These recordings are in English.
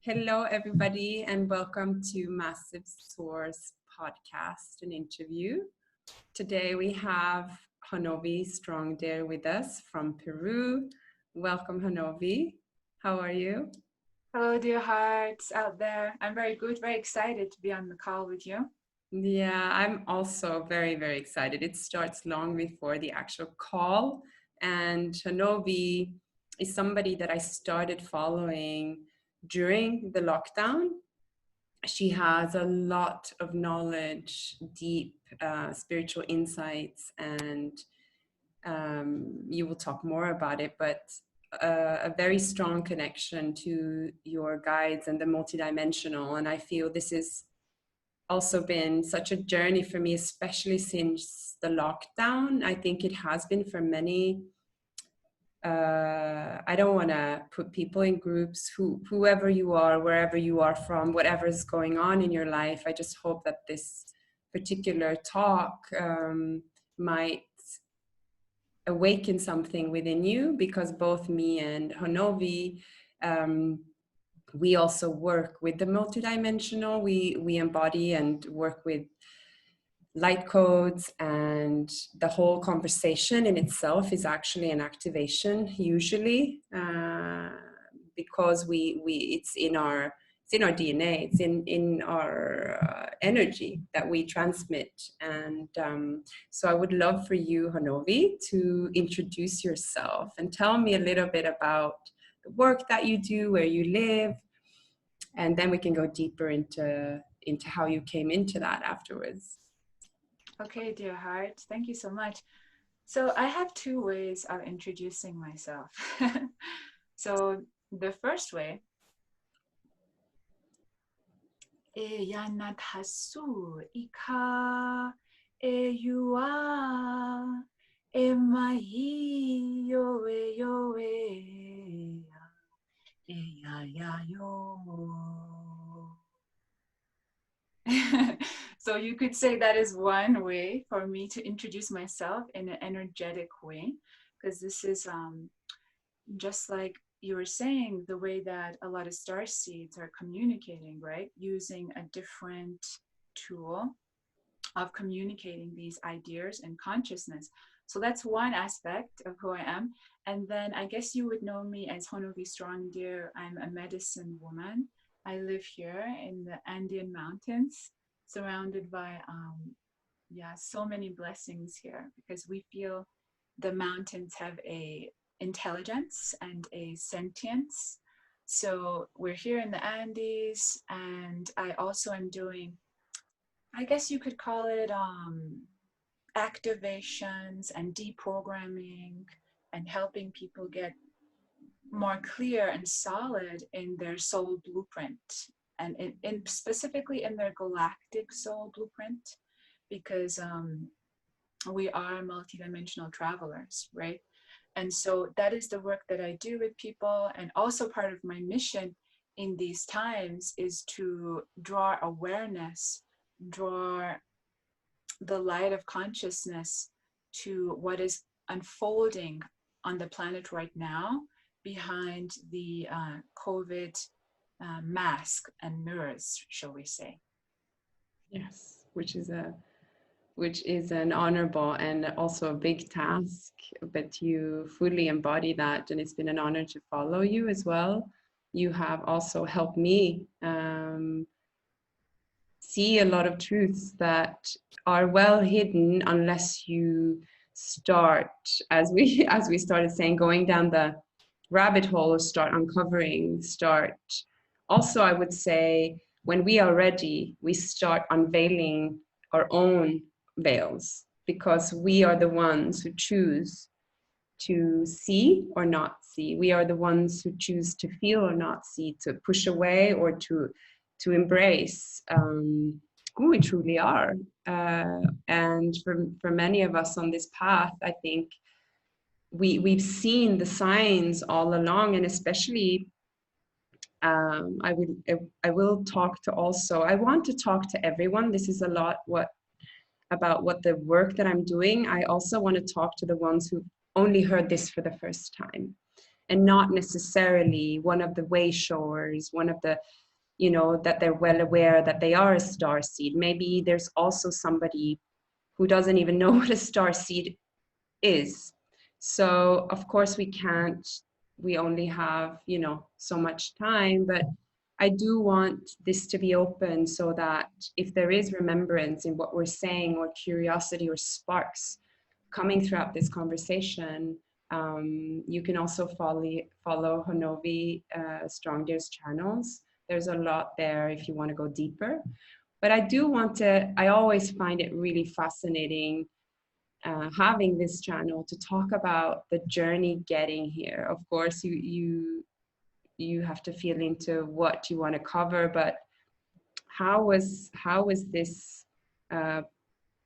Hello, everybody, and welcome to Massive Source podcast and interview. Today we have Honovi Strongdeer with us from Peru. Welcome, Honovi. How are you? Hello, dear hearts out there. I'm very good, very excited to be on the call with you. Yeah, I'm also very, very excited. It starts long before the actual call, and Honovi is somebody that I started following during the lockdown. She has a lot of knowledge, deep spiritual insights, and you will talk more about it, but a very strong connection to your guides and the multidimensional. And I feel this has also been such a journey for me, especially since the lockdown. I think it has been for many. I don't want to put people in groups, whoever you are, wherever you are from, whatever is going on in your life. I just hope that this particular talk might awaken something within you, because both me and Honovi, we also work with the multidimensional. We embody and work with light codes, and the whole conversation in itself is actually an activation usually, because it's in our DNA, it's in our energy that we transmit. And so I would love for you, Honovi, to introduce yourself and tell me a little bit about the work that you do, where you live, and then we can go deeper into how you came into that afterwards. Okay, dear heart, thank you so much. So I have two ways of introducing myself. So the first way, Yanathasu Ika Eyua Emai Yoe Yoe Eyayayo. So you could say that is one way for me to introduce myself in an energetic way, because this is just like you were saying, the way that a lot of star seeds are communicating, right? Using a different tool of communicating these ideas and consciousness. So that's one aspect of who I am. And then I guess you would know me as Honovi Strongdeer. I'm a medicine woman. I live here in the Andean mountains, surrounded by so many blessings here, because we feel the mountains have a intelligence and a sentience. So we're here in the Andes, and I also am doing, I guess you could call it activations and deprogramming, and helping people get more clear and solid in their soul blueprint, and in specifically in their galactic soul blueprint, because we are multidimensional travelers, right? And so that is the work that I do with people. And also part of my mission in these times is to draw awareness, draw the light of consciousness to what is unfolding on the planet right now behind the COVID mask and mirrors, shall we say. Yes, which is an honorable and also a big task, but you fully embody that, and it's been an honor to follow you as well. You have also helped me see a lot of truths that are well hidden unless you start, as we started saying, going down the rabbit hole, or start uncovering, start also, I would say, when we are ready, we start unveiling our own veils, because we are the ones who choose to see or not see. We are the ones who choose to feel or not see, to push away or to embrace who we truly are. And for many of us on this path, I think we've seen the signs all along, and especially I will talk to also, I want to talk to everyone. This is a lot about what the work that I'm doing. I also want to talk to the ones who only heard this for the first time. and not necessarily one of the wayshowers, one of the, that they're well aware that they are a star seed. Maybe there's also somebody who doesn't even know what a star seed is. So of course we only have, so much time, but I do want this to be open so that if there is remembrance in what we're saying, or curiosity or sparks coming throughout this conversation, you can also follow Honovi Strongdeer's channels. There's a lot there if you want to go deeper. But I always find it really fascinating having this channel to talk about the journey getting here. Of course, you have to feel into what you want to cover, but how was this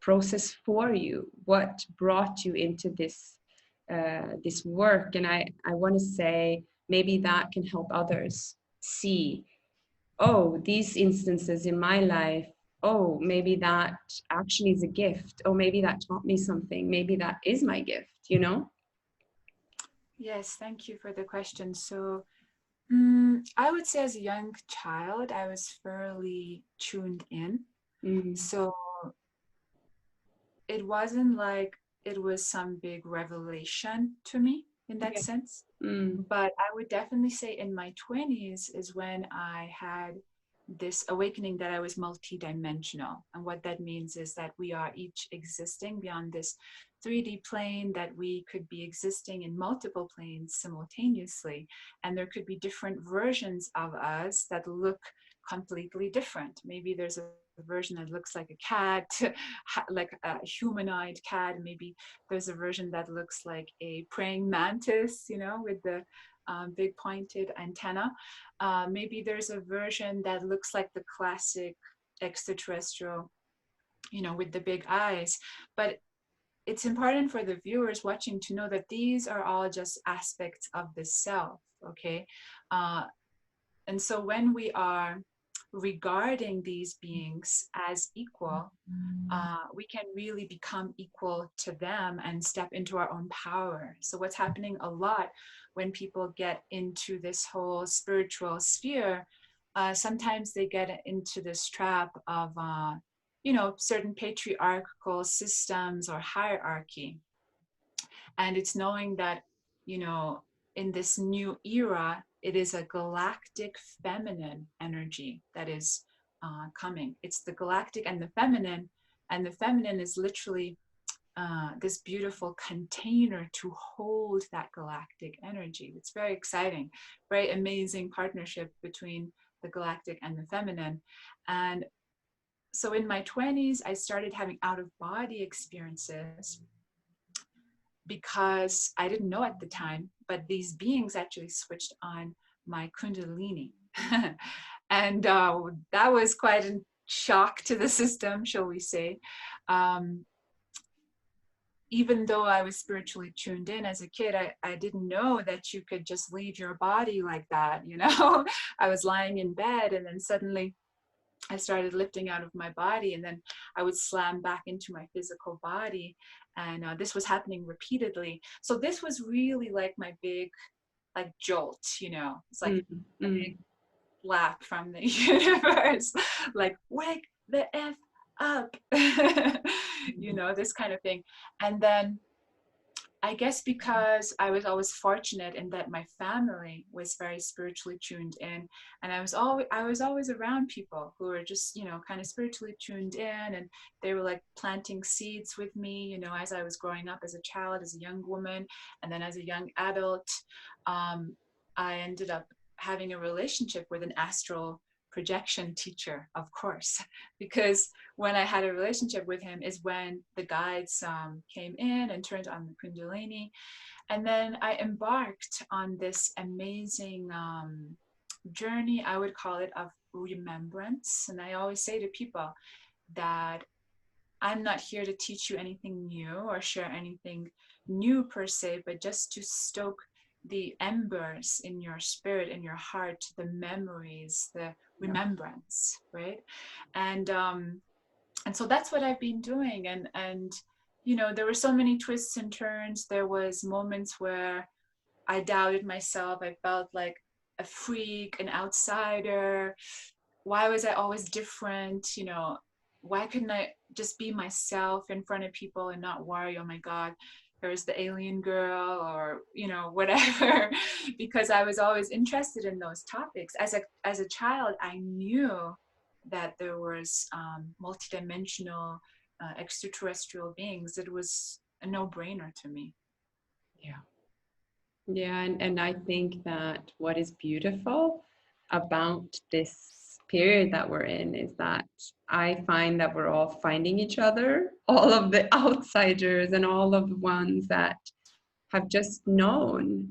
process for you? What brought you into this work? And I want to say maybe that can help others see, oh, these instances in my life, oh, maybe that actually is a gift. Oh, maybe that taught me something. Maybe that is my gift. Yes, thank you for the question. So I would say as a young child, I was fairly tuned in. So it wasn't like it was some big revelation to me in that sense. But I would definitely say in my 20s is when I had this awakening that I was multidimensional. And what that means is that we are each existing beyond this 3D plane, that we could be existing in multiple planes simultaneously. And there could be different versions of us that look completely different. Maybe there's a version that looks like a cat, like a humanoid cat. Maybe there's a version that looks like a praying mantis, with the big pointed antenna. Maybe there's a version that looks like the classic extraterrestrial, with the big eyes. But it's important for the viewers watching to know that these are all just aspects of the self, okay? And so when we are regarding these beings as equal, we can really become equal to them and step into our own power. So what's happening a lot when people get into this whole spiritual sphere, sometimes they get into this trap of, certain patriarchal systems or hierarchy. And it's knowing that, in this new era, it is a galactic feminine energy that is coming. It's the galactic and the feminine is literally this beautiful container to hold that galactic energy. It's very exciting, very amazing partnership between the galactic and the feminine. And so in my 20s, I started having out-of-body experiences because I didn't know at the time, but these beings actually switched on my Kundalini. And that was quite a shock to the system, shall we say. Even though I was spiritually tuned in as a kid, I didn't know that you could just leave your body like that, I was lying in bed and then suddenly I started lifting out of my body, and then I would slam back into my physical body. And this was happening repeatedly. So this was really like my big, jolt, it's like a big slap from the universe, like, wake the F up, this kind of thing. And then I guess because I was always fortunate in that my family was very spiritually tuned in, and I was always around people who were just, kind of spiritually tuned in, and they were like planting seeds with me, as I was growing up as a child, as a young woman, and then as a young adult. I ended up having a relationship with an astral projection teacher, of course, because when I had a relationship with him is when the guides came in and turned on the Kundalini. And then I embarked on this amazing journey, I would call it, of remembrance. And I always say to people that I'm not here to teach you anything new or share anything new per se, but just to stoke the embers in your spirit, in your heart, the memories, the remembrance, right? And so that's what I've been doing. And there were so many twists and turns. There was moments where I doubted myself. I felt like a freak, an outsider. Why was I always different? You know, why couldn't I just be myself in front of people and not worry, oh my God, there's the alien girl, or, you know, whatever, because I was always interested in those topics. As a child, I knew that there was multidimensional extraterrestrial beings. It was a no-brainer to me. Yeah. Yeah, and I think that what is beautiful about this period that we're in is that I find that we're all finding each other, all of the outsiders and all of the ones that have just known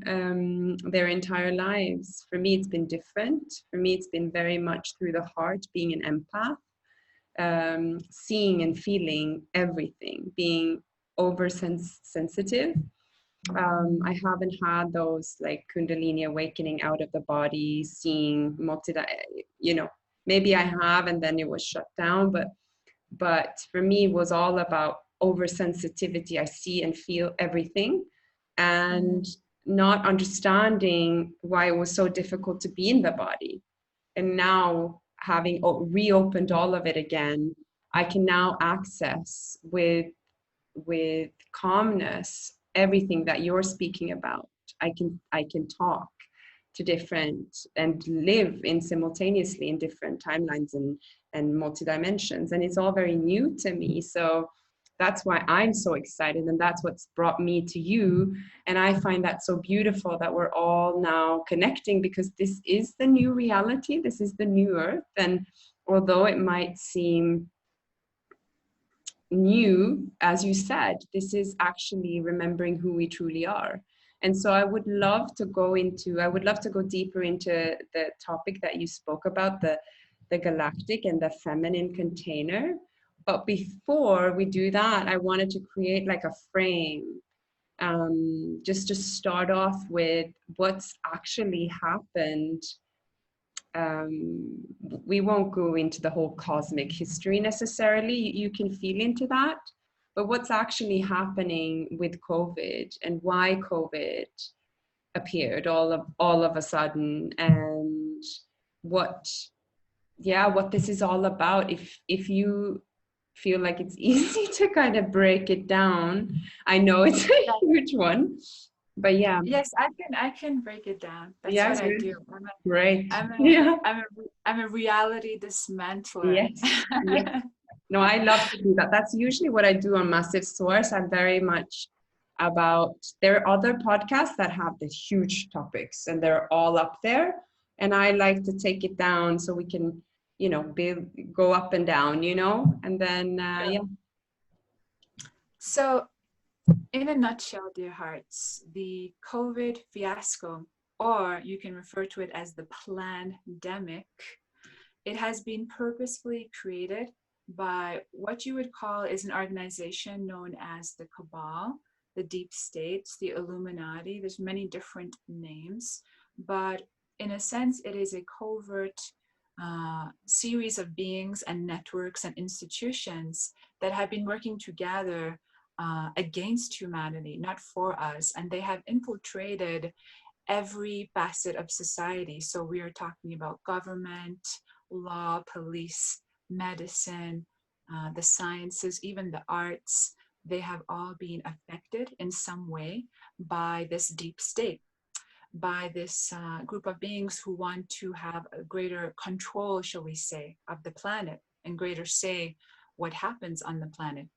their entire lives. For me, it's been different. For me, it's been very much through the heart, being an empath, seeing and feeling everything, being oversensitive. I haven't had those like Kundalini awakening out of the body, seeing you know, maybe I have, and then it was shut down. But for me, it was all about oversensitivity. I see and feel everything, and not understanding why it was so difficult to be in the body. And now, having reopened all of it again, I can now access with calmness everything that you're speaking about. I can talk to different and live in simultaneously in different timelines and multi-dimensions, and it's all very new to me. So that's why I'm so excited, and that's what's brought me to you. And I find that so beautiful that we're all now connecting, because this is the new reality, this is the new earth. And although it might seem new, as you said, this is actually remembering who we truly are. And so I would love to go deeper into the topic that you spoke about, the galactic and the feminine container. But before we do that, I wanted to create like a frame, just to start off with what's actually happened. We won't go into the whole cosmic history necessarily. You can feel into that, but what's actually happening with COVID and why COVID appeared all of a sudden, and what this is all about. If you feel like it's easy to kind of break it down, I know it's a huge one, but yeah. Yes, I can break it down. That's Yeah, what I good. do. Great. I'm a Yeah. I'm a reality dismantler. Yes. Yes. No, I love to do that. That's usually what I do on Massive Source. I'm very much about, there are other podcasts that have the huge topics and they're all up there. And I like to take it down so we can, you know, go up and down, you know, and then, yeah. So, in a nutshell, dear hearts, the COVID fiasco, or you can refer to it as the plandemic, it has been purposefully created by what you would call is an organization known as the Cabal, the Deep States, the Illuminati. There's many different names, but in a sense, it is a covert series of beings and networks and institutions that have been working together against humanity, not for us. And they have infiltrated every facet of society. So we are talking about government, law, police, medicine, the sciences, even the arts. They have all been affected in some way by this deep state, by this group of beings who want to have a greater control, shall we say, of the planet and greater say what happens on the planet.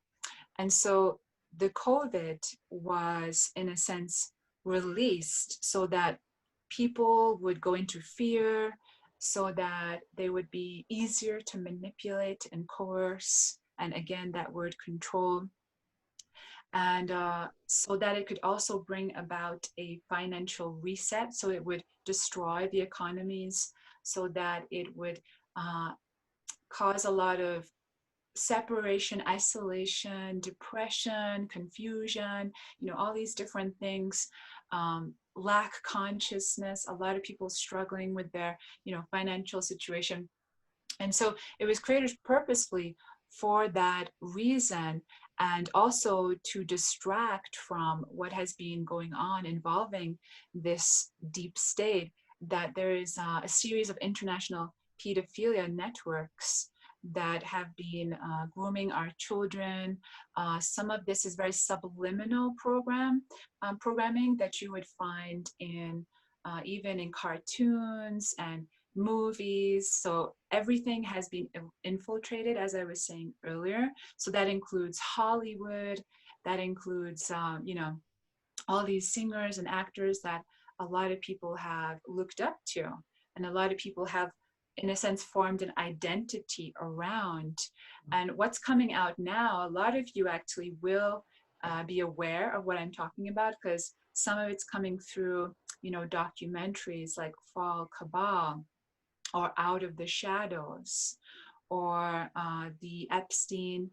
And so the COVID was, in a sense, released so that people would go into fear, so that they would be easier to manipulate and coerce. And again, that word control. And so that it could also bring about a financial reset. So it would destroy the economies, so that it would cause a lot of separation, isolation, depression, confusion, you know, all these different things, lack consciousness, a lot of people struggling with their, you know, financial situation. And so it was created purposefully for that reason. and also to distract from what has been going on involving this deep state, that there is a series of international pedophilia networks that have been grooming our children. Some of this is very subliminal programming that you would find in even in cartoons and movies. So everything has been infiltrated, as I was saying earlier. So that includes Hollywood, that includes, you know, all these singers and actors that a lot of people have looked up to, and a lot of people have, in a sense, formed an identity around. And what's coming out now, a lot of you actually will be aware of what I'm talking about, because some of it's coming through, you know, documentaries like Fall Cabal, or Out of the Shadows, or the Epstein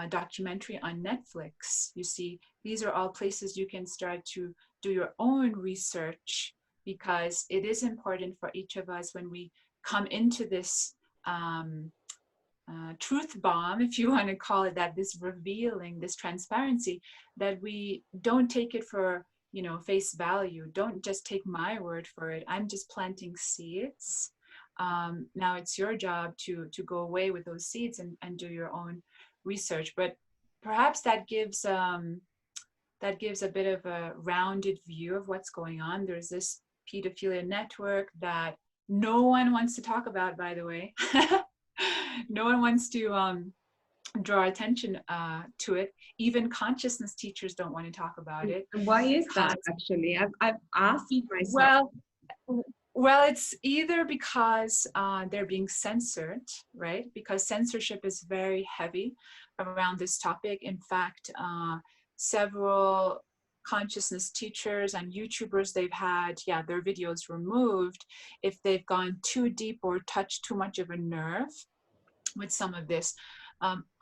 documentary on Netflix. You see, these are all places you can start to do your own research, because it is important for each of us when we come into this truth bomb, if you want to call it that, this revealing, this transparency, that we don't take it for, you know, face value. Don't just take my word for it. I'm just planting seeds. Now it's your job to go away with those seeds and do your own research. But perhaps that gives a bit of a rounded view of what's going on. There's this pedophilia network that no one wants to talk about, by the way. No one wants to draw attention to it. Even consciousness teachers don't want to talk about it. And why is that, actually? I've asked myself. Well, it's either because they're being censored, right? Because censorship is very heavy around this topic. In fact, several consciousness teachers and YouTubers, they've had, their videos removed if they've gone too deep or touched too much of a nerve with some of this.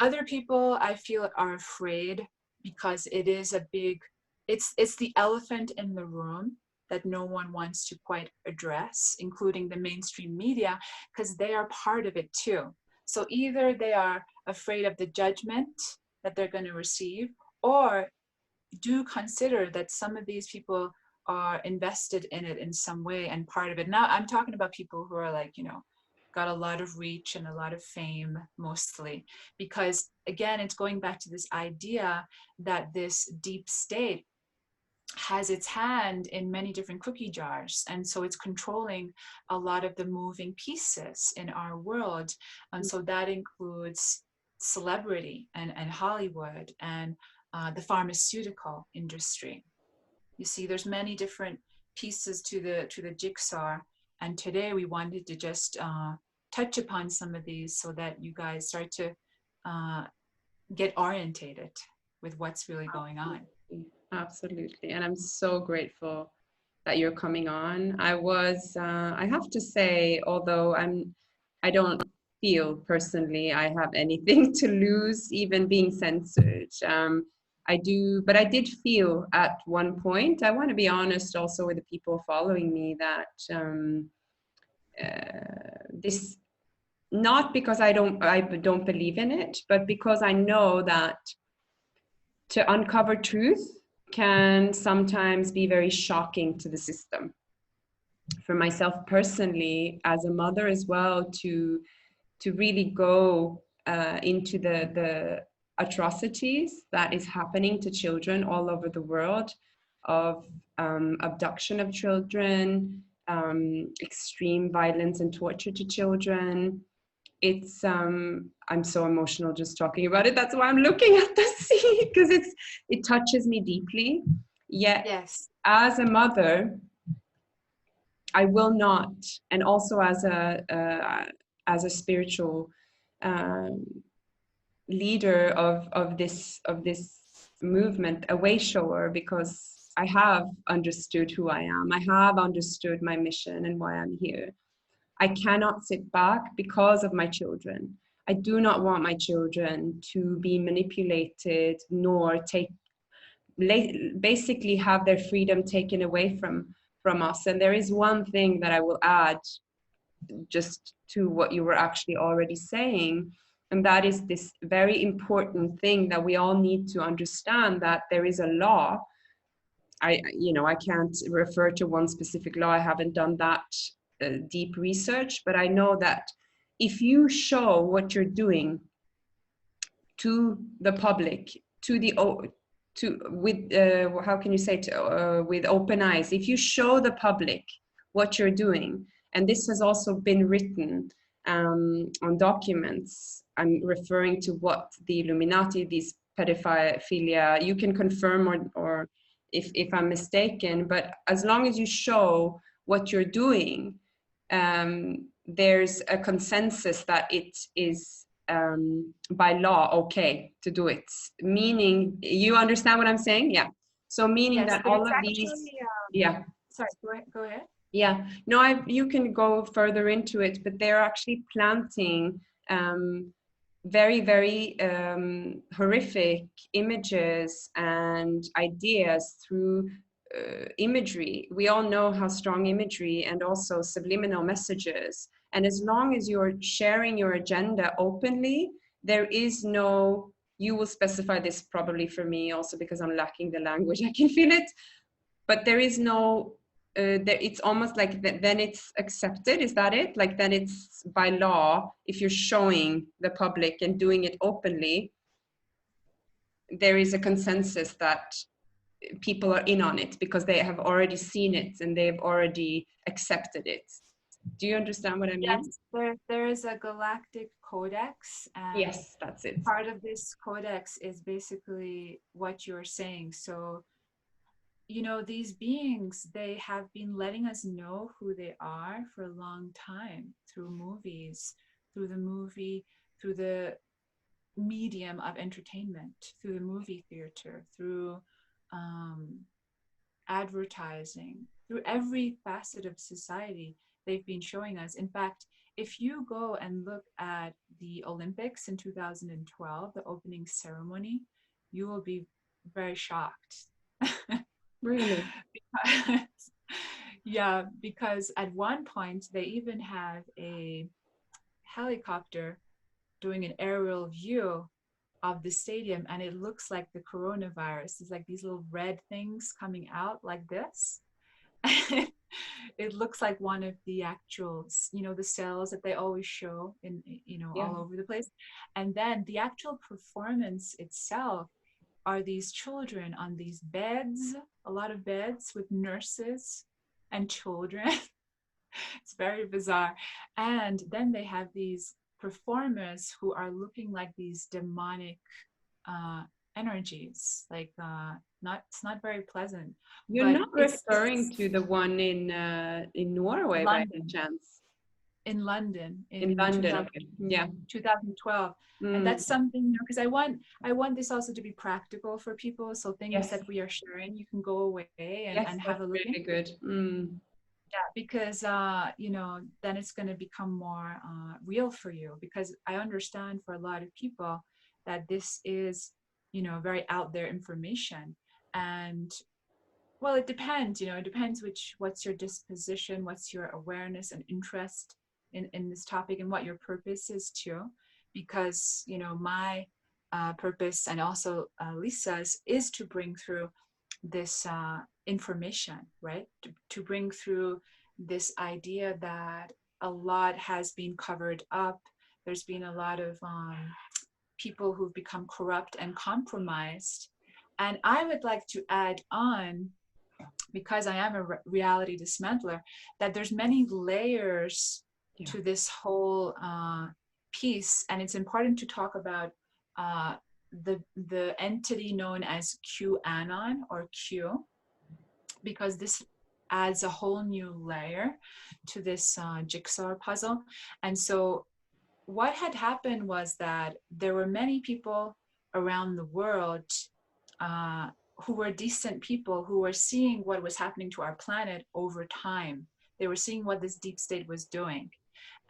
Other people, I feel, are afraid because it is a big, it's the elephant in the room that no one wants to quite address, including the mainstream media, because they are part of it too. So either they are afraid of the judgment that they're going to receive, or do consider that some of these people are invested in it in some way and part of it. Now I'm talking about people who are like, you know, got a lot of reach and a lot of fame, mostly, because again, it's going back to this idea that this deep state has its hand in many different cookie jars, and so it's controlling a lot of the moving pieces in our world. And so that includes celebrity and Hollywood and the pharmaceutical industry. You see, there's many different pieces to the jigsaw, and today we wanted to just touch upon some of these so that you guys start to get orientated with what's really going on. Absolutely. And I'm so grateful that you're coming on. I have to say, although I don't feel personally I have anything to lose, even being censored. But I did feel at one point, I want to be honest also with the people following me, that this, not because I don't believe in it, but because I know that to uncover truth can sometimes be very shocking to the system. For myself personally, as a mother as well, to really go into the atrocities that is happening to children all over the world, of abduction of children, extreme violence and torture to children. It's I'm so emotional just talking about it. That's why I'm looking at the sea, because it touches me deeply. Yet, yes, as a mother, I will not, and also as a spiritual leader of this movement, a wayshower, because I have understood who I am. I have understood my mission and why I'm here. I cannot sit back because of my children. I do not want my children to be manipulated, nor basically have their freedom taken away from us. And there is one thing that I will add just to what you were actually already saying, And that is this very important thing that we all need to understand, that there is a law. I can't refer to one specific law. I haven't done that deep research, but I know that if you show what you're doing to the public, to the to with how can you say, with open eyes, if you show the public what you're doing, and this has also been written on documents. I'm referring to what the Illuminati, these pedophilia, you can confirm or if I'm mistaken, but as long as you show what you're doing, there's a consensus that it is by law okay to do it. Meaning, you understand what I'm saying? Yeah. So meaning Yes, that but all it's of actually, these, yeah. sorry, go ahead. Yeah, no, you can go further into it, but they're actually planting very, very horrific images and ideas through imagery. We all know how strong imagery and also subliminal messages. And as long as you're sharing your agenda openly, there is no, you will specify this probably for me also because I'm lacking the language, I can feel it, but there is no it's almost like then it's accepted. Is that it? Like then it's by law, if you're showing the public and doing it openly, there is a consensus that people are in on it because they have already seen it and they've already accepted it. Do you understand what I mean? Yes, there is a galactic codex, and Yes, that's it. part of this codex is basically what you're saying. So, these beings, they have been letting us know who they are for a long time through movies, through the medium of entertainment, through the movie theater, through advertising, through every facet of society. They've been showing us. In fact, if you go and look at the Olympics in 2012, the opening ceremony, you will be very shocked. Really? Yeah, because at one point they even had a helicopter doing an aerial view of the stadium, and it looks like the coronavirus. It's like these little red things coming out like this. It looks like one of the actual, the cells that they always show in, Yeah. all over the place. And then the actual performance itself are these children on these beds, a lot of beds with nurses and children. It's very bizarre. And then they have these performers who are looking like these demonic energies, like it's not very pleasant. You're But not it's referring to the one in Norway by any London, chance? in London In in London, okay. Yeah. 2012. And Mm. that's something, because I want this also to be practical for people. So things Yes. that we are sharing, you can go away and Yes, have that's a look really into. good. Mm. Yeah, because then it's going to become more real for you, because I understand for a lot of people that this is very out there information. And well, it depends, it depends what's your disposition, what's your awareness and interest in this topic, and what your purpose is too. Because my purpose, and also Lisa's, is to bring through this information, right? To bring through this idea that a lot has been covered up. There's been a lot of people who've become corrupt and compromised. And I would like to add on, because I am a reality dismantler, that there's many layers to this whole piece. And it's important to talk about the entity known as QAnon, or Q, because this adds a whole new layer to this jigsaw puzzle. And so what had happened was that there were many people around the world who were decent people, who were seeing what was happening to our planet over time. They were seeing what this deep state was doing.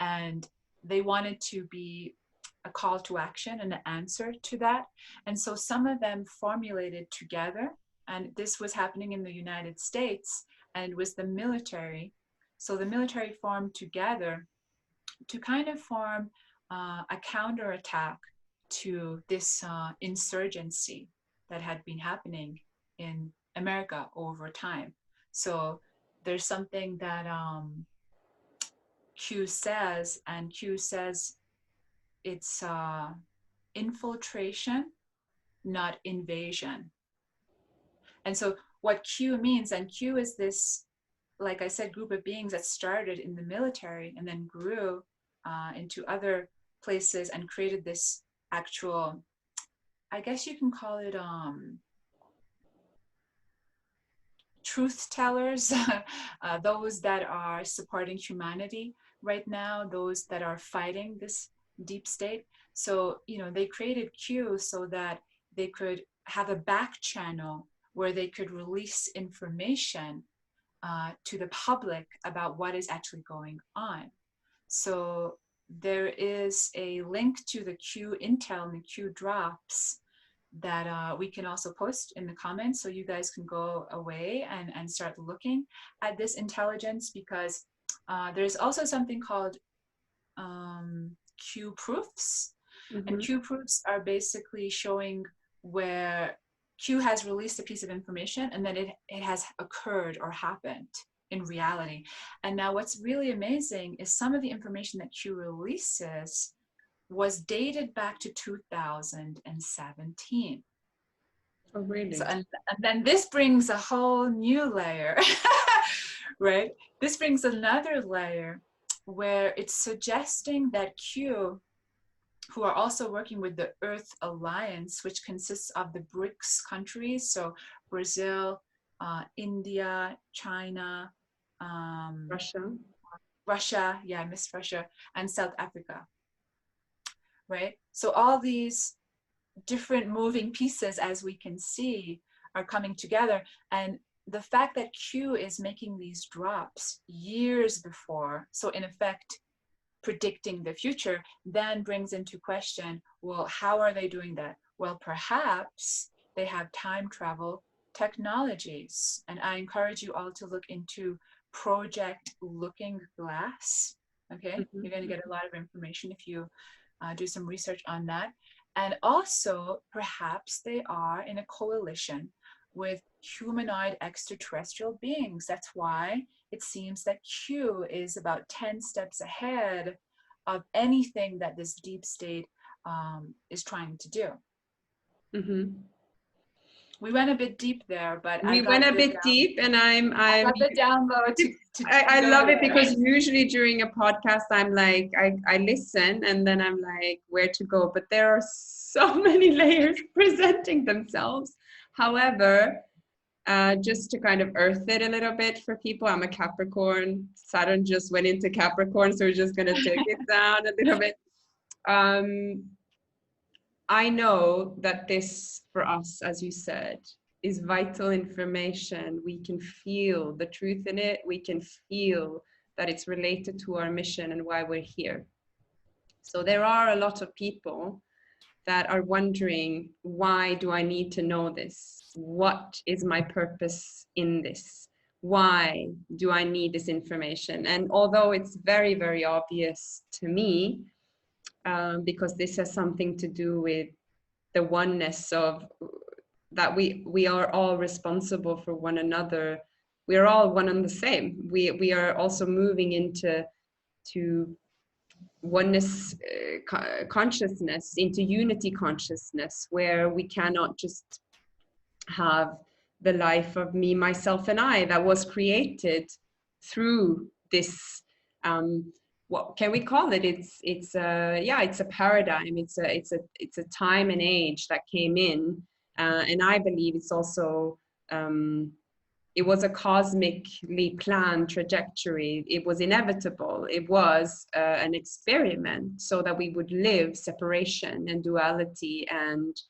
And they wanted to be a call to action and an answer to that. And so some of them formulated together, and this was happening in the United States, and it was the military. So the military formed together to kind of form a counterattack to this insurgency that had been happening in America over time. So there's something that Q says, and Q says it's infiltration, not invasion. And so what Q means, and Q is this, like I said, group of beings that started in the military and then grew into other places and created this actual, I guess you can call it truth tellers, those that are supporting humanity right now, those that are fighting this deep state. So, you know, they created Q so that they could have a back channel where they could release information to the public about what is actually going on. So there is a link to the Q intel and the Q drops that we can also post in the comments, so you guys can go away and start looking at this intelligence, because there's also something called Q proofs. And Q proofs are basically showing where Q has released a piece of information and then it has occurred or happened in reality. And now what's really amazing is some of the information that Q releases was dated back to 2017. Oh, really? So, and then this brings a whole new layer, right? This brings another layer where it's suggesting that Q, who are also working with the Earth Alliance, which consists of the BRICS countries, so Brazil, India, China, Russia, yeah, I missed Russia, and South Africa, right? So all these different moving pieces, as we can see, are coming together. And the fact that Q is making these drops years before, so in effect, predicting the future, then brings into question, well, how are they doing that? Well, perhaps they have time travel technologies. And I encourage you all to look into Project Looking Glass. Okay, you're going to get a lot of information if you do some research on that. And also, perhaps they are in a coalition with humanoid extraterrestrial beings. That's why it seems that Q is about 10 steps ahead of anything that this deep state is trying to do. We went a bit deep there, but we went a bit deep, and I got the download I love it, because usually during a podcast I'm like I listen and then I'm like, where to go? But there are so many layers presenting themselves. However, just to kind of earth it a little bit for people, I'm a Capricorn. Saturn just went into Capricorn, so we're just going to take it down a little bit. I know that this, for us, as you said, is vital information. We can feel the truth in it. We can feel that it's related to our mission and why we're here. So there are a lot of people that are wondering, why do I need to know this? What is my purpose in this? Why do I need this information? And although it's very, very obvious to me, because this has something to do with the oneness of that we are all responsible for one another. We are all one and the same. We are also moving into oneness consciousness, into unity consciousness, where we cannot just have the life of me, myself, and I that was created through this. What can we call it? It's a paradigm. It's a time and age that came in, and I believe it's also it was a cosmically planned trajectory. It was inevitable. It was an experiment so that we would live separation and duality, and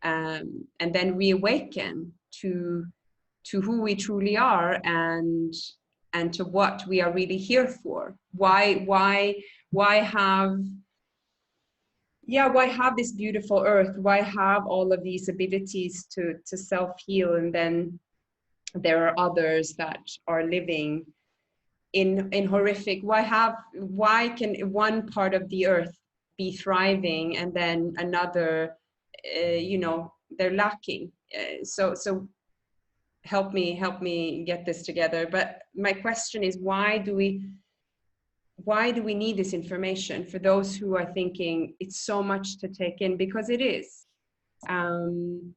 then reawaken to who we truly are, and to what we are really here for. Why have this beautiful earth? Why have all of these abilities to self-heal, and then there are others that are living in horrific. Why can one part of the earth be thriving, and then another, you know, they're lacking. So help me get this together. But my question is, why do we need this information, for those who are thinking it's so much to take in? Because it is. And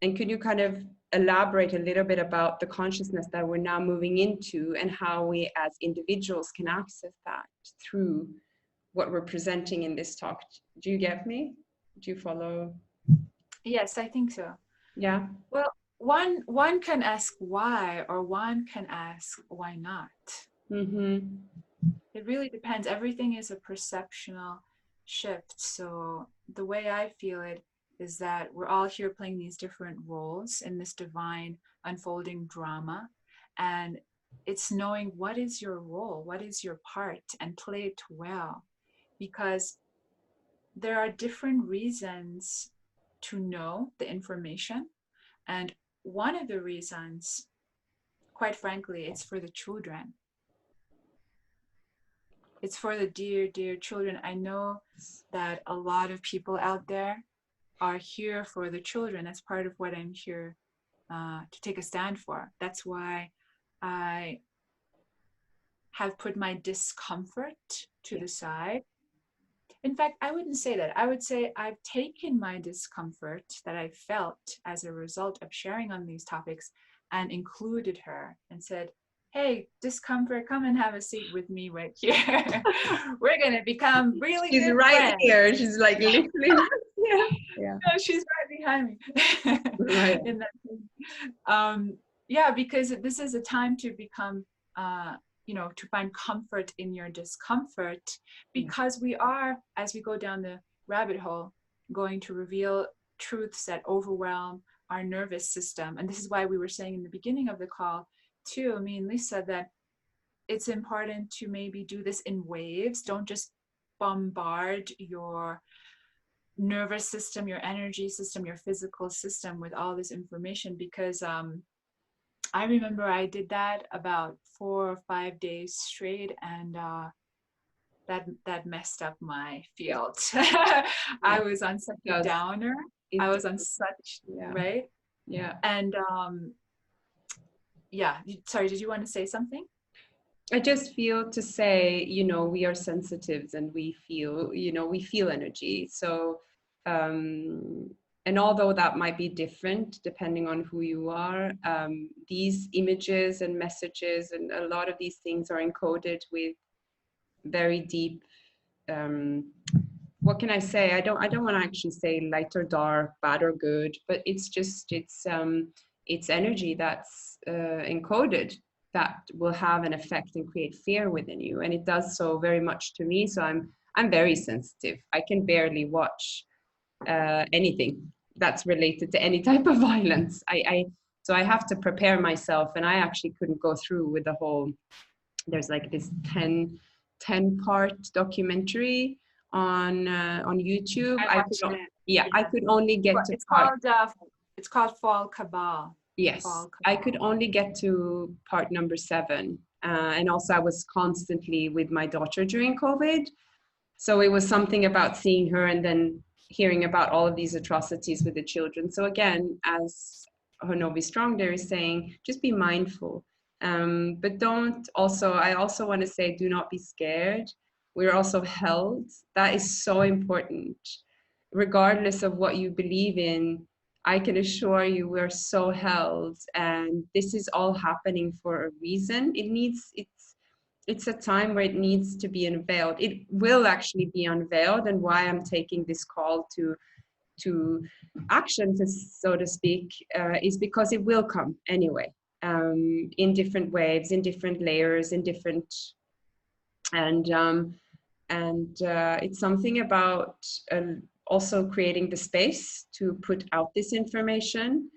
could you kind of elaborate a little bit about the consciousness that we're now moving into, and how we as individuals can access that through what we're presenting in this talk? Do you get me? Do you follow? Yes, I think so. Yeah. Well, one can ask why, or one can ask why not. Mm-hmm. It really depends. Everything is a perceptual shift. So the way I feel it is that we're all here playing these different roles in this divine unfolding drama. And it's knowing what is your role, what is your part, and play it well. Because there are different reasons to know the information. And one of the reasons, quite frankly, it's for the children. It's for the dear, dear children. I know that a lot of people out there are here for the children. That's part of what I'm here to take a stand for. That's why I have put my discomfort to the side. In fact, I wouldn't say that. I would say I've taken my discomfort that I felt as a result of sharing on these topics and included her and said, hey, discomfort, come and have a seat with me right here. We're going to become really She's good right friends. here. She's like literally. Yeah. Yeah. No, she's right behind me. Right. In that, yeah, because this is a time to become, you know, to find comfort in your discomfort, because we are, as we go down the rabbit hole, going to reveal truths that overwhelm our nervous system. And this is why we were saying in the beginning of the call, too, me and Lisa, that it's important to maybe do this in waves. Don't just bombard your nervous system, your energy system, your physical system with all this information, because I remember I did that about 4 or 5 days straight, and that messed up my field. I was on such a downer. I was on such, right? Yeah. And yeah, sorry, did you want to say something? I just feel to say, you know, we are sensitives, and we feel, you know, we feel energy. So, and although that might be different depending on who you are, these images and messages and a lot of these things are encoded with very deep, what can I say? I don't want to actually say light or dark, bad or good, but it's just, it's energy that's encoded, that will have an effect and create fear within you. And it does so very much to me. So I'm very sensitive. I can barely watch anything that's related to any type of violence. So I have to prepare myself, and I actually couldn't go through with the whole, there's like this 10 part documentary on YouTube. I could only get to part. It's called Fall Cabal. Yes, I could only get to part number 7. And also I was constantly with my daughter during COVID. So it was something about seeing her and then hearing about all of these atrocities with the children. So again, as Honovi Strongdeer is saying, just be mindful. But I also want to say, do not be scared. We're also held. That is so important. Regardless of what you believe in, I can assure you we're so held, and this is all happening for a reason. It's a time where it needs to be unveiled. It will actually be unveiled, and why I'm taking this call to action, so to speak, is because it will come anyway, in different waves, in different layers, in different, and it's something about also creating the space to put out this information,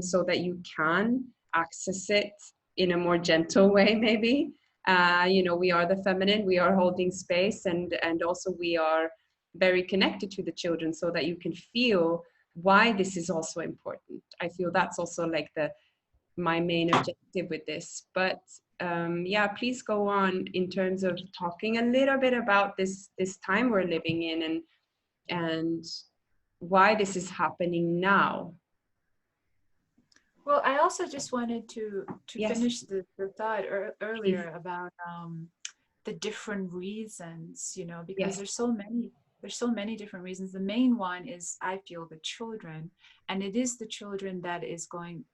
so that you can access it in a more gentle way, maybe. You know, we are the feminine, we are holding space, and also we are very connected to the children, so that you can feel why this is also important. I feel that's also like my main objective with this. But yeah, please go on in terms of talking a little bit about this time we're living in, and why this is happening now. Well, I also just wanted to Yes, finish the thought please. earlier about the different reasons, you know, because Yes. there's so many different reasons. The main one is, I feel, the children, and it is the children that is going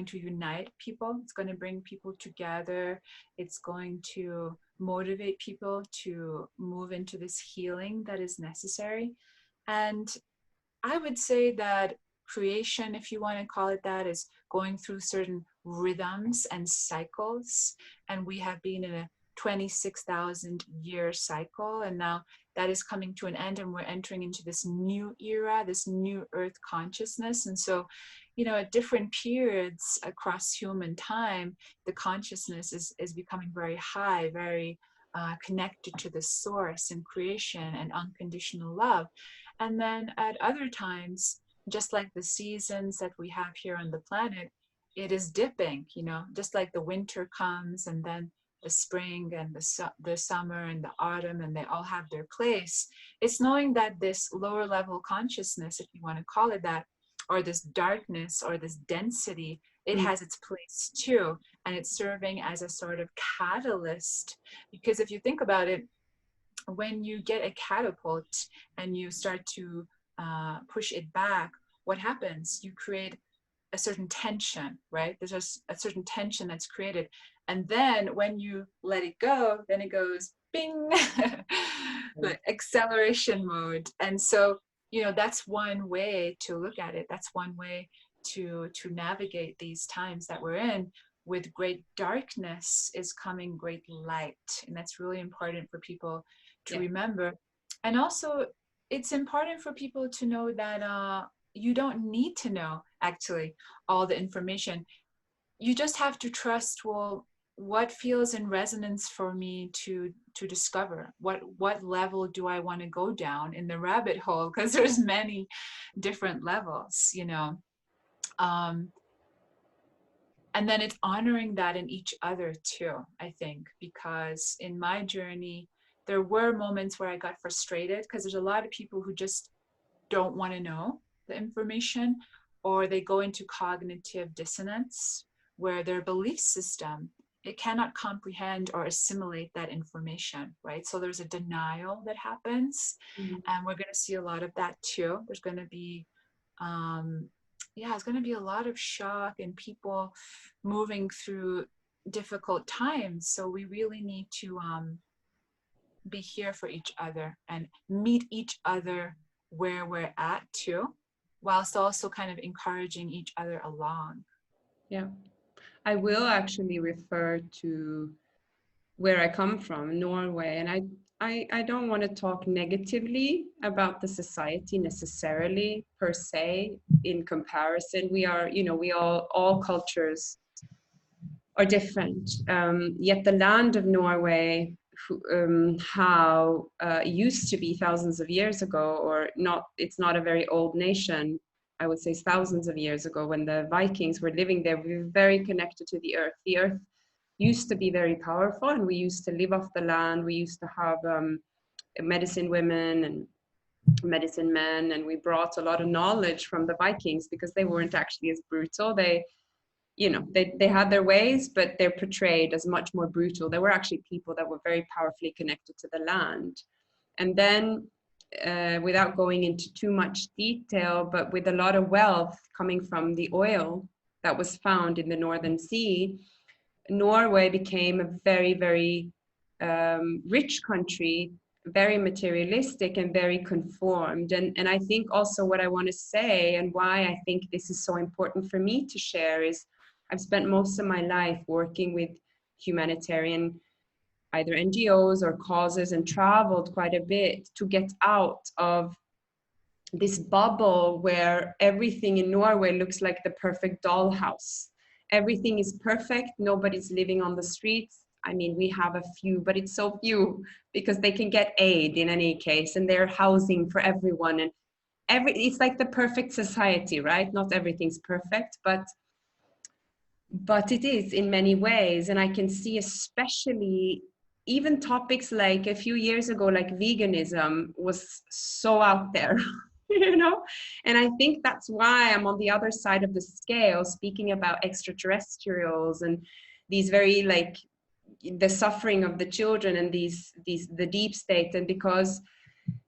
to unite people. It's going to bring people together. It's going to motivate people to move into this healing that is necessary. And I would say that creation, if you want to call it that, is going through certain rhythms and cycles. And we have been in a 26,000 year cycle. And now that is coming to an end, and we're entering into this new era, this new earth consciousness. And so, you know, at different periods across human time, the consciousness is becoming very high, very connected to the source and creation and unconditional love. And then at other times, just like the seasons that we have here on the planet, it is dipping, you know, just like the winter comes and then the spring and the summer and the autumn, and they all have their place. It's knowing that this lower level consciousness, if you want to call it that, or this darkness or this density, it has its place too. And it's serving as a sort of catalyst. Because if you think about it, when you get a catapult and you start to push it back, what happens? You create a certain tension, right? There's a certain tension that's created. And then when you let it go, then it goes bing, like acceleration mode. And so, you know, that's one way to look at it. That's one way to navigate these times that we're in. With great darkness is coming great light. And that's really important for people to remember. And also, it's important for people to know that you don't need to know actually all the information. You just have to trust, well, what feels in resonance for me to discover? What level do I want to go down in the rabbit hole? Because there's many different levels, you know. And then it's honoring that in each other too, I think, because in my journey, there were moments where I got frustrated because there's a lot of people who just don't want to know the information, or they go into cognitive dissonance where their belief system, it cannot comprehend or assimilate that information, right? So there's a denial that happens, and we're going to see a lot of that too. There's going to be it's going to be a lot of shock and people moving through difficult times. So we really need to be here for each other and meet each other where we're at too, whilst also kind of encouraging each other along. Yeah, I will actually refer to where I come from, Norway, and I don't want to talk negatively about the society necessarily per se. In comparison, we are, you know, we all cultures are different. Yet the land of Norway, how used to be thousands of years ago, or not, it's not a very old nation. I would say thousands of years ago, when the Vikings were living there, we were very connected to the earth. The earth used to be very powerful, and we used to live off the land. We used to have medicine women and medicine men, and we brought a lot of knowledge from the Vikings because they weren't actually as brutal. They, you know, they had their ways, but they're portrayed as much more brutal. They were actually people that were very powerfully connected to the land. And then without going into too much detail, but with a lot of wealth coming from the oil that was found in the Northern Sea, Norway became a very, very rich country, very materialistic and very conformed. And I think also what I want to say, and why I think this is so important for me to share, is I've spent most of my life working with humanitarian, either NGOs or causes, and traveled quite a bit to get out of this bubble where everything in Norway looks like the perfect dollhouse. Everything is perfect. Nobody's living on the streets. I mean, we have a few, but it's so few because they can get aid in any case, and they're housing for everyone. And it's like the perfect society, right? Not everything's perfect, but but it is in many ways. And I can see, especially even topics like a few years ago, like veganism was so out there, you know? And I think that's why I'm on the other side of the scale, speaking about extraterrestrials and these very like the suffering of the children and these the deep state. And because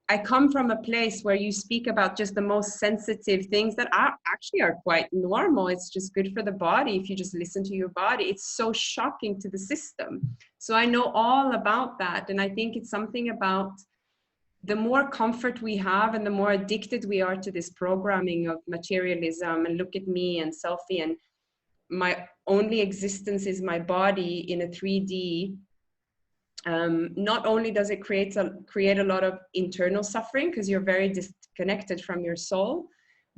I come from a place where you speak about just the most sensitive things that are actually are quite normal. It's just good for the body if you just listen to your body. It's so shocking to the system. So I know all about that. And I think it's something about the more comfort we have and the more addicted we are to this programming of materialism and look at me and selfie and my only existence is my body in a 3D. Not only does it create a lot of internal suffering because you're very disconnected from your soul,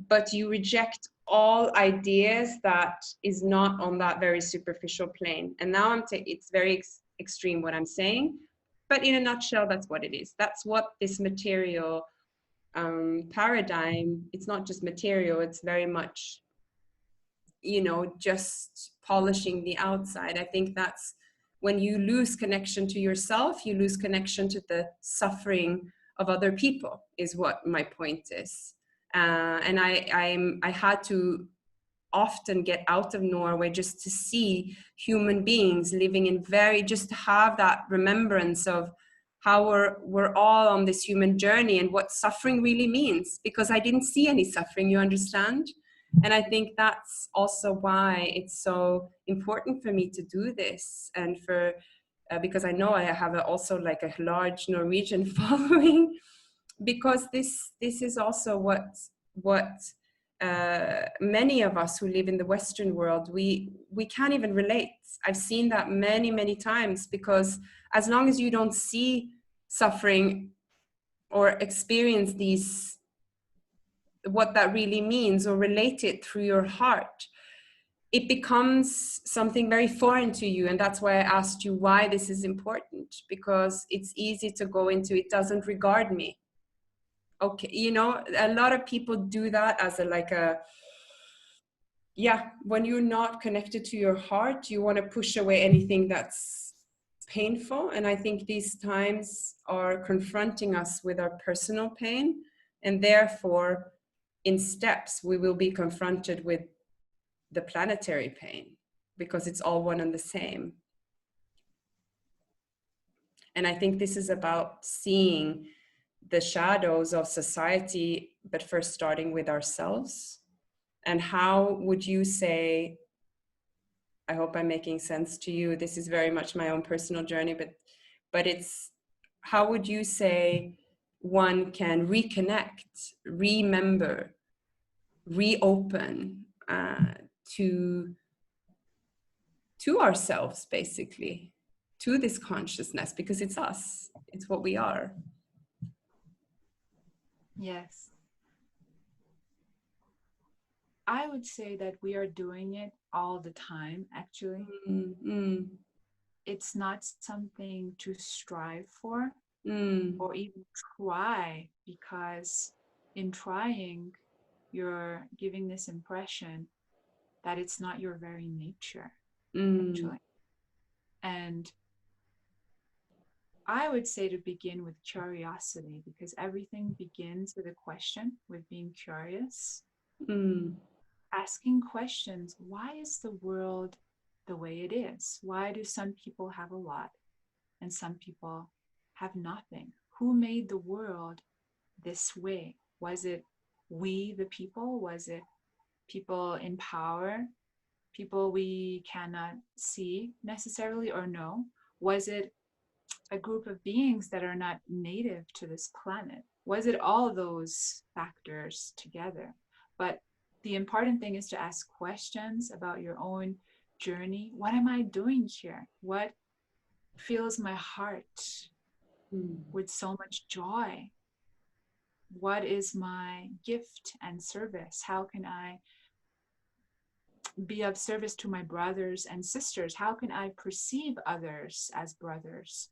but you reject all ideas that is not on that very superficial plane. And now it's very extreme what I'm saying, but in a nutshell, that's what it is. That's what this material paradigm, it's not just material, it's very much, you know, just polishing the outside. I think that's when you lose connection to yourself, you lose connection to the suffering of other people, is what my point is. And I had to often get out of Norway just to see human beings living in just to have that remembrance of how we're all on this human journey and what suffering really means, because I didn't see any suffering, you understand? And I think that's also why it's so important for me to do this, and for because I know I have also like a large Norwegian following, because this is also what many of us who live in the Western world, we can't even relate. I've seen that many times, because as long as you don't see suffering or experience these, what that really means, or relate it through your heart, it becomes something very foreign to you. And that's why I asked you why this is important, because it's easy to go into it doesn't regard me. Okay, you know, a lot of people do that as when you're not connected to your heart, you want to push away anything that's painful. And I think these times are confronting us with our personal pain, and therefore in steps we will be confronted with the planetary pain, because it's all one and the same. And I think this is about seeing the shadows of society, but first starting with ourselves. And how would you say, I hope I'm making sense to you, this is very much my own personal journey, but it's, how would you say one can reconnect, remember, reopen to ourselves, basically, to this consciousness, because it's us, it's what we are. Yes. I would say that we are doing it all the time, actually. Mm-hmm. It's not something to strive for Mm. or even try, because in trying, you're giving this impression that it's not your very nature, actually. And I would say to begin with curiosity, because everything begins with a question, with being curious. Asking questions. Why is the world the way it is? Why do some people have a lot and some people have nothing? Who made the world this way? Was it we, the people? Was it people in power? People we cannot see necessarily or know? Was it a group of beings that are not native to this planet? Was it all those factors together? But the important thing is to ask questions about your own journey. What am I doing here? What fills my heart with so much joy? What is my gift and service? How can I be of service to my brothers and sisters? How can I perceive others as brothers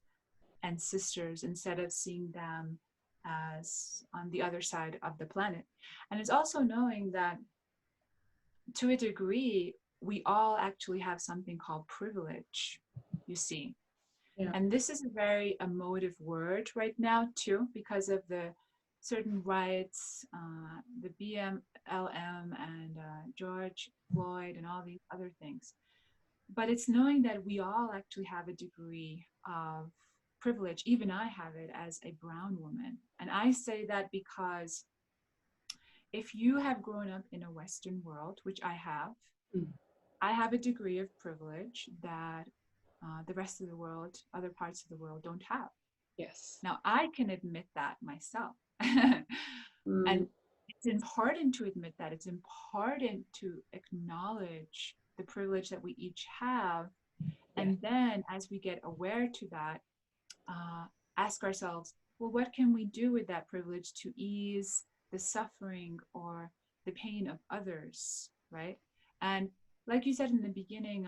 and sisters instead of seeing them as on the other side of the planet? And it's also knowing that to a degree, we all actually have something called privilege, you see. Yeah. And this is a very emotive word right now too, because of the certain riots, the BLM and George Floyd and all these other things. But it's knowing that we all actually have a degree of privilege. Even I have it as a brown woman. And I say that because if you have grown up in a Western world, which Mm. I have a degree of privilege that the rest of the world, other parts of the world don't have. Yes. Now, I can admit that myself. Mm. And it's important to admit that. It's important to acknowledge the privilege that we each have. Yeah. And then as we get aware to that, ask ourselves, well, what can we do with that privilege to ease the suffering or the pain of others, right? And like you said in the beginning,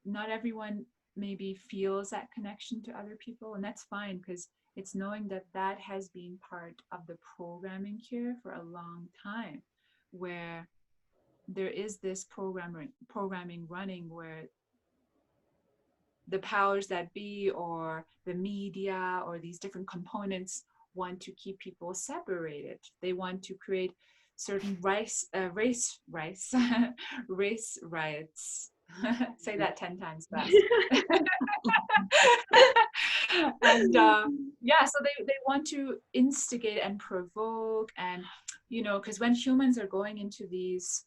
not everyone maybe feels that connection to other people, and that's fine, because it's knowing that that has been part of the programming here for a long time, where there is this programming running where the powers that be or the media or these different components want to keep people separated. They want to create certain race riots. Say that 10 times fast. And yeah, so they want to instigate and provoke, and because when humans are going into these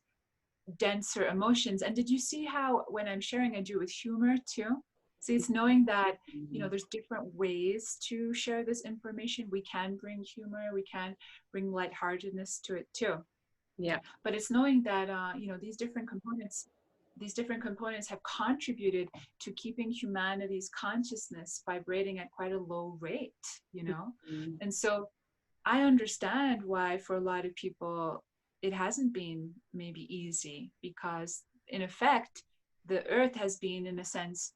denser emotions, and did you see how when I'm sharing I do with humor too? See, it's knowing that there's different ways to share this information. We can bring humor, we can bring lightheartedness to it too. Yeah. But it's knowing that these different components have contributed to keeping humanity's consciousness vibrating at quite a low rate, Mm. And so I understand why for a lot of people it hasn't been maybe easy, because in effect the earth has been in a sense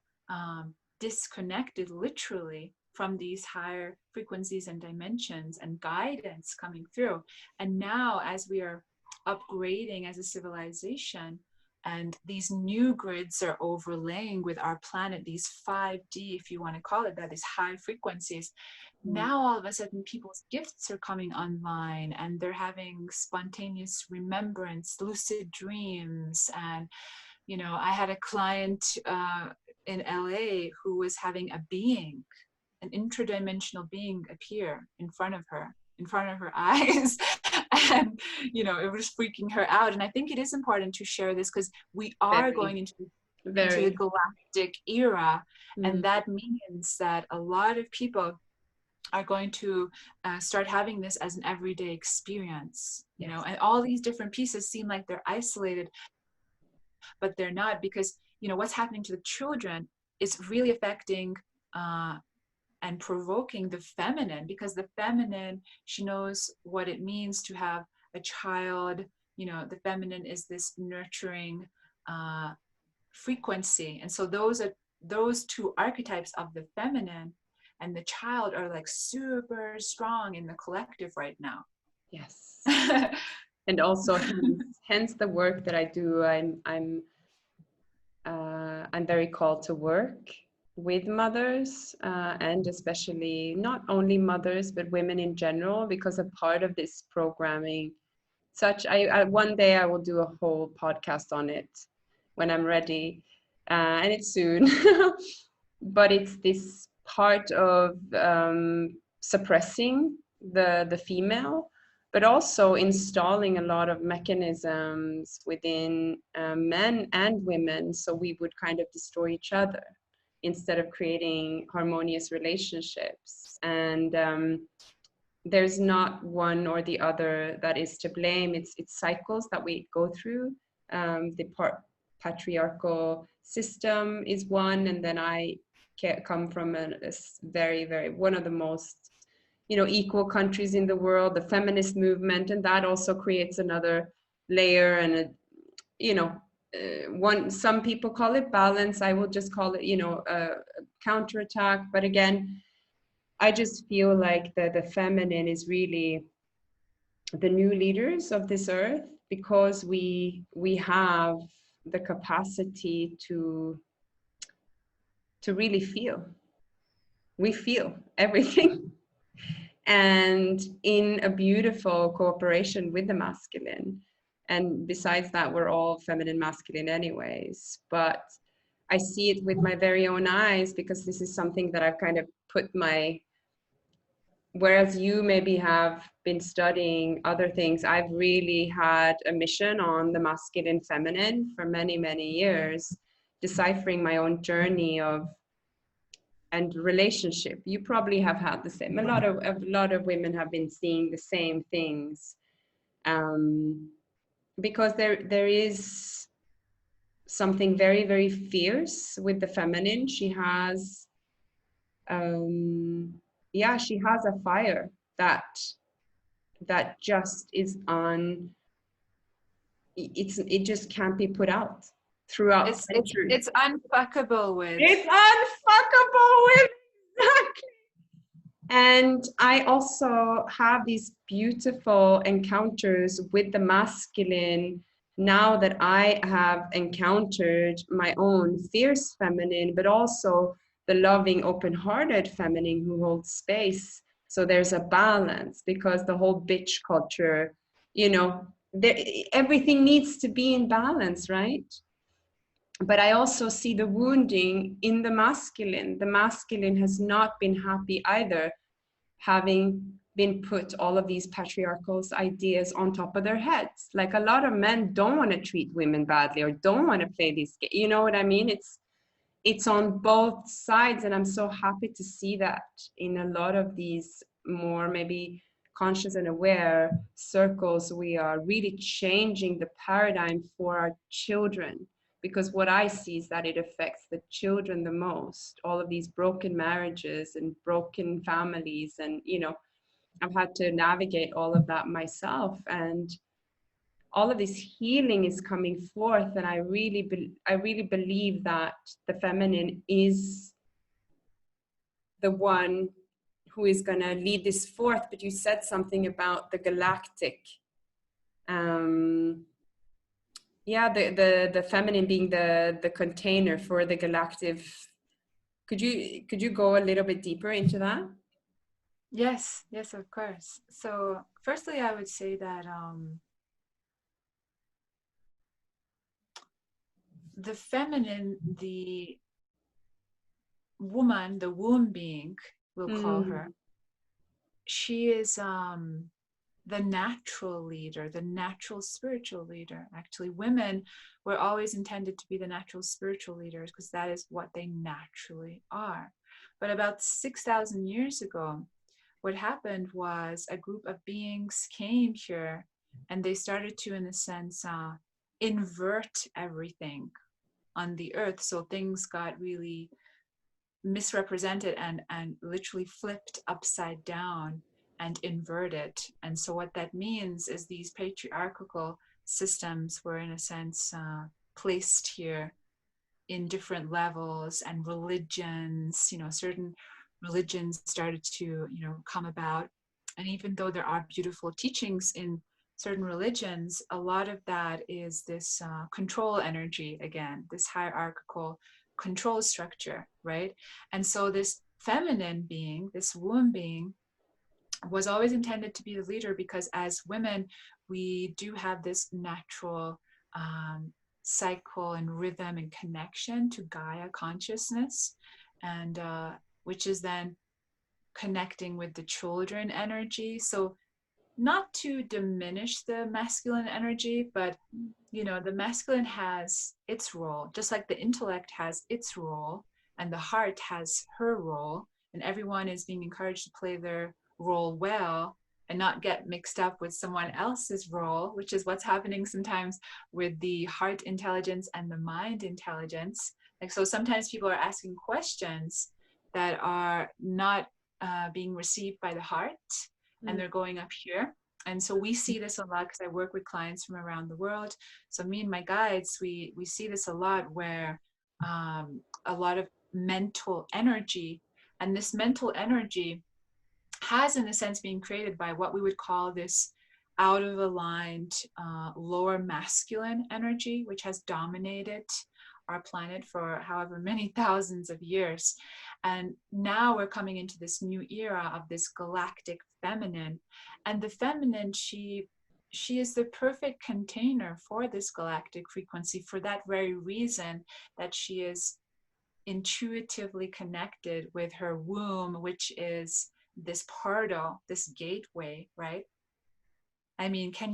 disconnected literally from these higher frequencies and dimensions and guidance coming through. And now as we are upgrading as a civilization, and these new grids are overlaying with our planet, these 5D, if you want to call it that, these high frequencies. Now all of a sudden people's gifts are coming online, and they're having spontaneous remembrance, lucid dreams. And I had a client in LA who was having an interdimensional being appear in front of her eyes. And it was freaking her out. And I think it is important to share this, because we are going into the galactic era. And that means that a lot of people are going to start having this as an everyday experience, and all these different pieces seem like they're isolated, but they're not, because what's happening to the children is really affecting and provoking the feminine, because the feminine, she knows what it means to have a child. The feminine is this nurturing frequency, and so those two archetypes of the feminine and the child are like super strong in the collective right now. Yes. And also hence the work that I do. I'm very called to work with mothers, and especially not only mothers but women in general, because a part of this programming, I one day I will do a whole podcast on it when I'm ready, and it's soon. But it's this part of suppressing the female, but also installing a lot of mechanisms within men and women, so we would kind of destroy each other instead of creating harmonious relationships. And there's not one or the other that is to blame. It's cycles that we go through. The patriarchal system is one, and then I come from a very, very, one of the most equal countries in the world, the feminist movement, and that also creates another layer. And some people call it balance, I will just call it a counterattack. But again, I just feel like the feminine is really the new leaders of this earth, because we have the capacity to really feel. We feel everything. And in a beautiful cooperation with the masculine. And besides that, we're all feminine masculine anyways. But I see it with my very own eyes, because this is something that I've kind of put my, whereas you maybe have been studying other things, I've really had a mission on the masculine feminine for many, many years, deciphering my own journey of and relationship. You probably have had the same. A lot of women have been seeing the same things, because there is something very, very fierce with the feminine. She has she has a fire that just is on. It just can't be put out throughout centuries. It's unfuckable with. It's unfuckable with. Exactly. And I also have these beautiful encounters with the masculine now that I have encountered my own fierce feminine, but also the loving, open-hearted feminine who holds space. So there's a balance, because the whole bitch culture, everything needs to be in balance, right? But I also see the wounding in the masculine. The masculine has not been happy either, having been put all of these patriarchal ideas on top of their heads. Like, a lot of men don't want to treat women badly, or don't want to play these games. You know what I mean? It's on both sides, and I'm so happy to see that in a lot of these more maybe conscious and aware circles. We are really changing the paradigm for our children, because what I see is that it affects the children the most. All of these broken marriages and broken families, and I've had to navigate all of that myself, and all of this healing is coming forth. And I really believe that the feminine is the one who is going to lead this forth. But you said something about the galactic, the feminine being the container for the galactic. Could you go a little bit deeper into that? Yes, of course. So firstly, I would say that the feminine, the woman, the womb being, we'll call her, she is the natural leader, the natural spiritual leader. Actually, women were always intended to be the natural spiritual leaders, because that is what they naturally are. But about 6,000 years ago, what happened was a group of beings came here, and they started to, in a sense, invert everything on the earth. So things got really misrepresented and literally flipped upside down and inverted. And so what that means is these patriarchal systems were, in a sense, placed here in different levels, and religions, certain religions started to, come about. And even though there are beautiful teachings in certain religions, a lot of that is this control energy, again, this hierarchical control structure, right? And so this feminine being, this womb being, was always intended to be the leader, because as women, we do have this natural cycle and rhythm and connection to Gaia consciousness, and which is then connecting with the children energy. So not to diminish the masculine energy, but the masculine has its role, just like the intellect has its role, and the heart has her role, and everyone is being encouraged to play their role well and not get mixed up with someone else's role, which is what's happening sometimes with the heart intelligence and the mind intelligence. Like, so sometimes people are asking questions that are not being received by the heart, and they're going up here. And so we see this a lot, because I work with clients from around the world. So me and my guides, we see this a lot, where a lot of mental energy, and this mental energy has, in a sense, been created by what we would call this out of aligned lower masculine energy, which has dominated our planet for however many thousands of years. And now we're coming into this new era of this galactic feminine. And the feminine, she is the perfect container for this galactic frequency for that very reason, that she is intuitively connected with her womb, which is this portal, this gateway, right? I mean, can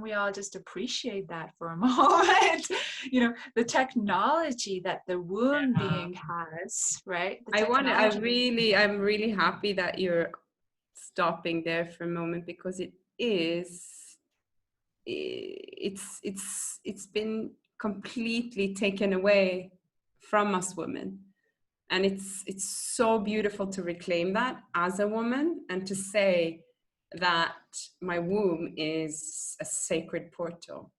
we all just appreciate that for a moment? You know, the technology that the womb Yeah. being has, right? The I'm technology. really happy that you're stopping there for a moment, because it's been completely taken away from us women. And it's so beautiful to reclaim that as a woman, and to say that my womb is a sacred portal.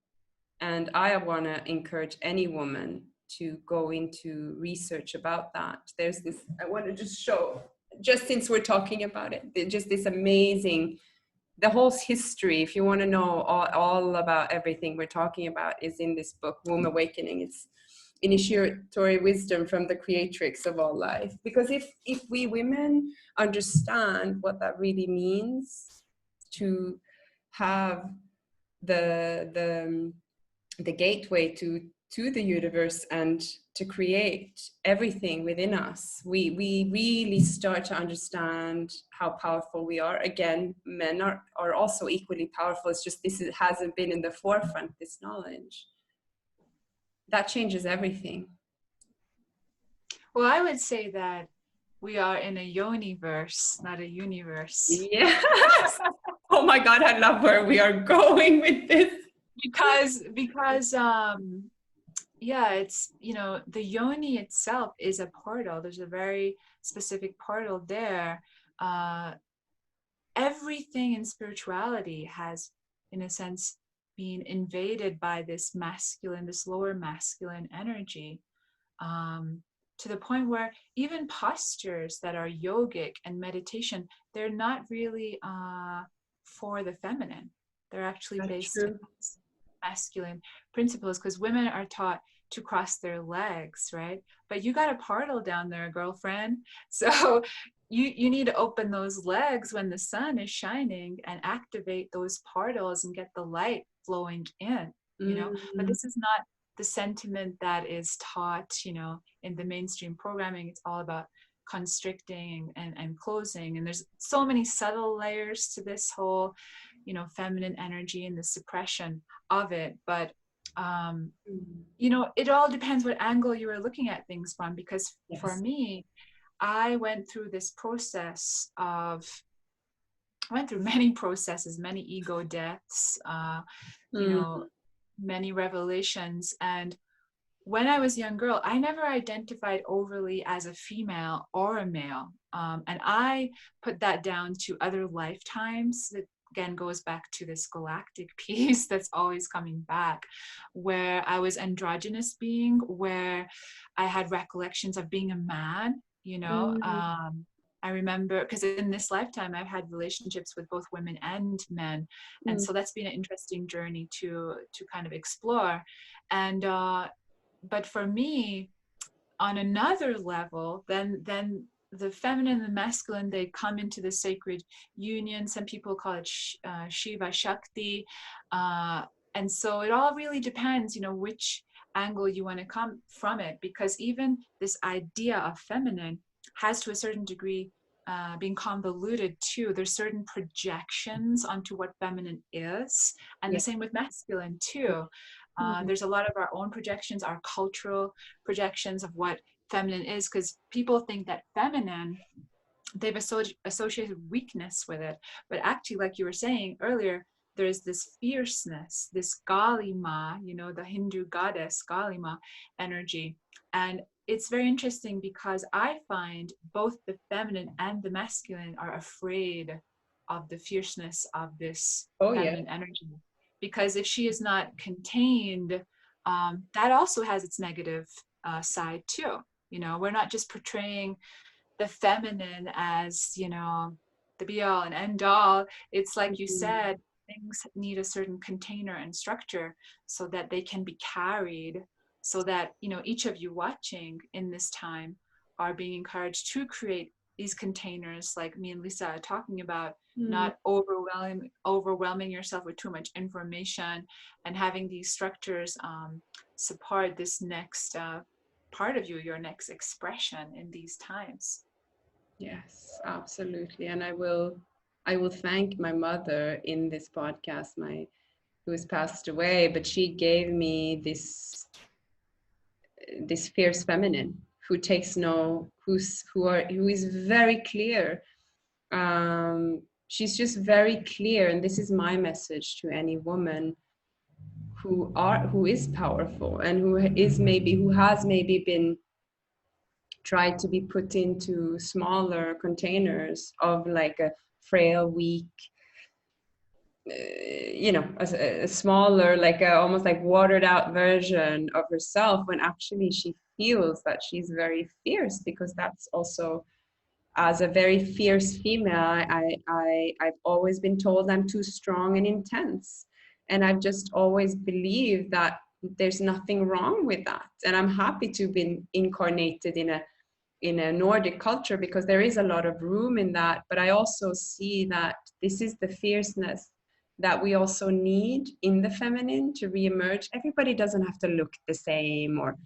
And I want to encourage any woman to go into research about that. There's this, I want to just show, just since we're talking about it, just this amazing, the whole history, if you want to know all about everything we're talking about, is in this book, Womb Awakening. It's initiatory wisdom from the creatrix of all life. Because if we women understand what that really means, to have the gateway to the universe and to create everything within us, we really start to understand how powerful we are. Again, men are also equally powerful. It's just this hasn't been in the forefront, this knowledge. That changes everything. Well, I would say that we are in a yoniverse, not a universe. Yes. Oh my God, I love where we are going with this. Because yeah, it's, you know, the yoni itself is a portal. There's a very specific portal there. Everything in spirituality has, in a sense, been invaded by this masculine, this lower masculine energy, to the point where even postures that are yogic and meditation, they're not really for the feminine. They're actually That's based true. in masculine principles, because women are taught to cross their legs, right? But you got a portal down there, girlfriend. So you need to open those legs when the sun is shining and activate those portals and get the light flowing in, you know. But this is not the sentiment that is taught, you know, in the mainstream programming. It's all about constricting and closing. And there's so many subtle layers to this whole, you know, feminine energy and the suppression of it. But you know, it all depends what angle you are looking at things from. Because Yes. for me, I went through this process of, I went through many processes, many ego deaths, you know, many revelations. And when I was a young girl, I never identified overly as a female or a male. And I put that down to other lifetimes. That again goes back to this galactic piece that's always coming back, where I was androgynous being, where I had recollections of being a man, you know. I remember, because in this lifetime I've had relationships with both women and men, and so that's been an interesting journey to kind of explore. And but for me, on another level, then the feminine and the masculine, they come into the sacred union. Some people call it Shiva Shakti, and so it all really depends, you know, which angle you want to come from it. Because even this idea of feminine has, to a certain degree, being convoluted too. There's certain projections onto what feminine is, and the same with masculine too. There's a lot of our own projections, our cultural projections of what feminine is, because people think that feminine, they've associated weakness with it. But actually, like you were saying earlier, there's this fierceness, this Galima, you know, the Hindu goddess Galima energy. And it's very interesting, because I find both the feminine and the masculine are afraid of the fierceness of this feminine energy. Because if she is not contained, that also has its negative side too. You know, we're not just portraying the feminine as, you know, the be all and end all. It's like you said, things need a certain container and structure so that they can be carried, so that, you know, each of you watching in this time are being encouraged to create these containers, like me and Lisa are talking about, not overwhelming yourself with too much information, and having these structures support this next part of you, your next expression in these times. Yes, absolutely. And I will thank my mother in this podcast, who has passed away, but she gave me this fierce feminine who takes no who is very clear. She's just very clear, and this is my message to any woman who is powerful and who has maybe been tried to be put into smaller containers of like a frail, weak, a smaller, like almost like watered out version of herself, when actually she feels that she's very fierce, because that's also, as a very fierce female, I've always been told I'm too strong and intense. And I've just always believed that there's nothing wrong with that. And I'm happy to be incarnated in a Nordic culture, because there is a lot of room in that. But I also see that this is the fierceness that we also need in the feminine to reemerge. Everybody doesn't have to look the same, or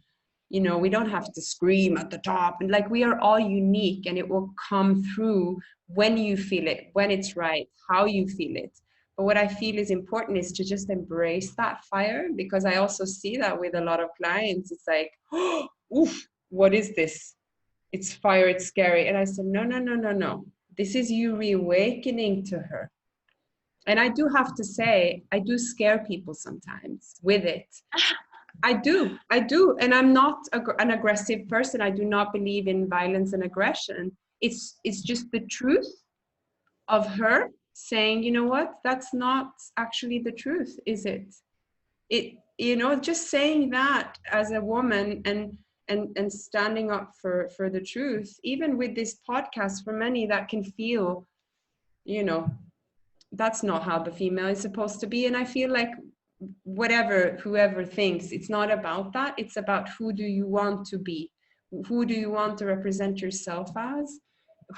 we don't have to scream at the top, and like, we are all unique, and it will come through when you feel it, when it's right, how you feel it. But what I feel is important is to just embrace that fire, because I also see that with a lot of clients. It's like, oh, oof, what is this? It's fire, it's scary. And I said, no, no, no, no, no. This is you reawakening to her. And I do have to say, I do scare people sometimes with it. I do. And I'm not an aggressive person. I do not believe in violence and aggression. It's just the truth of her saying, you know what, that's not actually the truth, is it? Just saying that as a woman, and standing up for the truth, even with this podcast, for many that can feel, that's not how the female is supposed to be. And I feel like whoever thinks, it's not about that. It's about, who do you want to be? Who do you want to represent yourself as?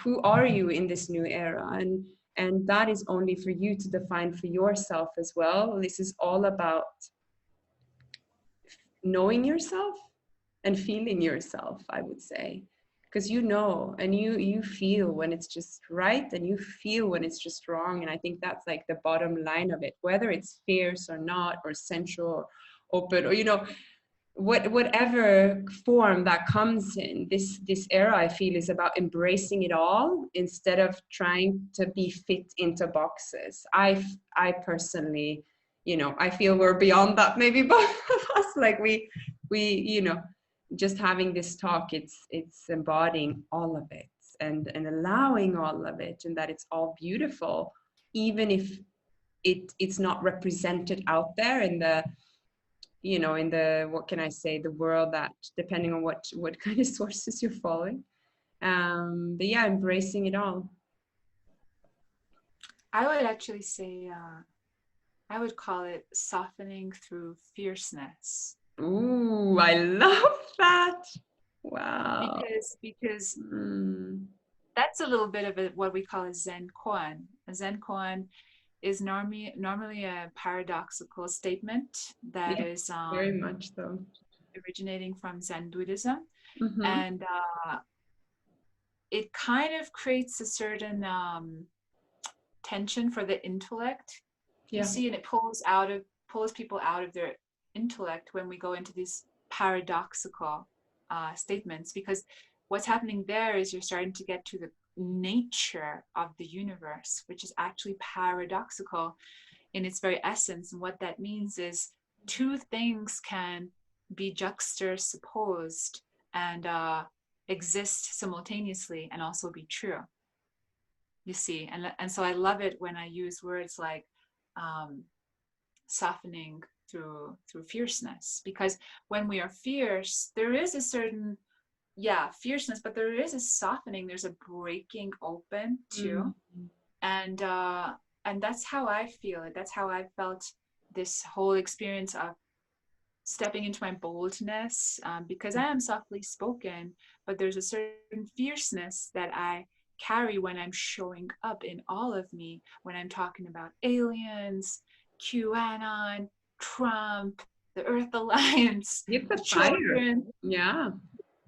Who are you in this new era? And that is only for you to define for yourself as well. This is all about knowing yourself and feeling yourself, I would say. Because and you feel when it's just right, and you feel when it's just wrong. And I think that's like the bottom line of it, whether it's fierce or not, or sensual or open, or whatever form that comes in. This era, I feel, is about embracing it all, instead of trying to be fit into boxes. I personally, I feel we're beyond that, maybe both of us. Like, we just having this talk, it's embodying all of it, and allowing all of it, and that it's all beautiful, even if it's not represented out there in the what can I say, the world, that depending on what kind of sources you're following. But yeah, embracing it all. I would actually say, I would call it softening through fierceness. Ooh, I love that. Wow. Because that's a little bit of what we call a Zen koan. A Zen koan is normally a paradoxical statement that is very much so originating from Zen Buddhism. Mm-hmm. And it kind of creates a certain tension for the intellect. Yeah. You see, and it pulls people out of their intellect when we go into these paradoxical statements, because what's happening there is you're starting to get to the nature of the universe, which is actually paradoxical in its very essence. And what that means is two things can be juxtaposed and exist simultaneously and also be true, you see. And so I love it when I use words like softening through fierceness, because when we are fierce, there is a certain fierceness, but there is a softening, there's a breaking open too. And and that's how I feel it. That's how I felt this whole experience of stepping into my boldness, because I am softly spoken, but there's a certain fierceness that I carry when I'm showing up in all of me, when I'm talking about aliens, QAnon, Trump, the Earth Alliance, It's the a fire. children, Yeah.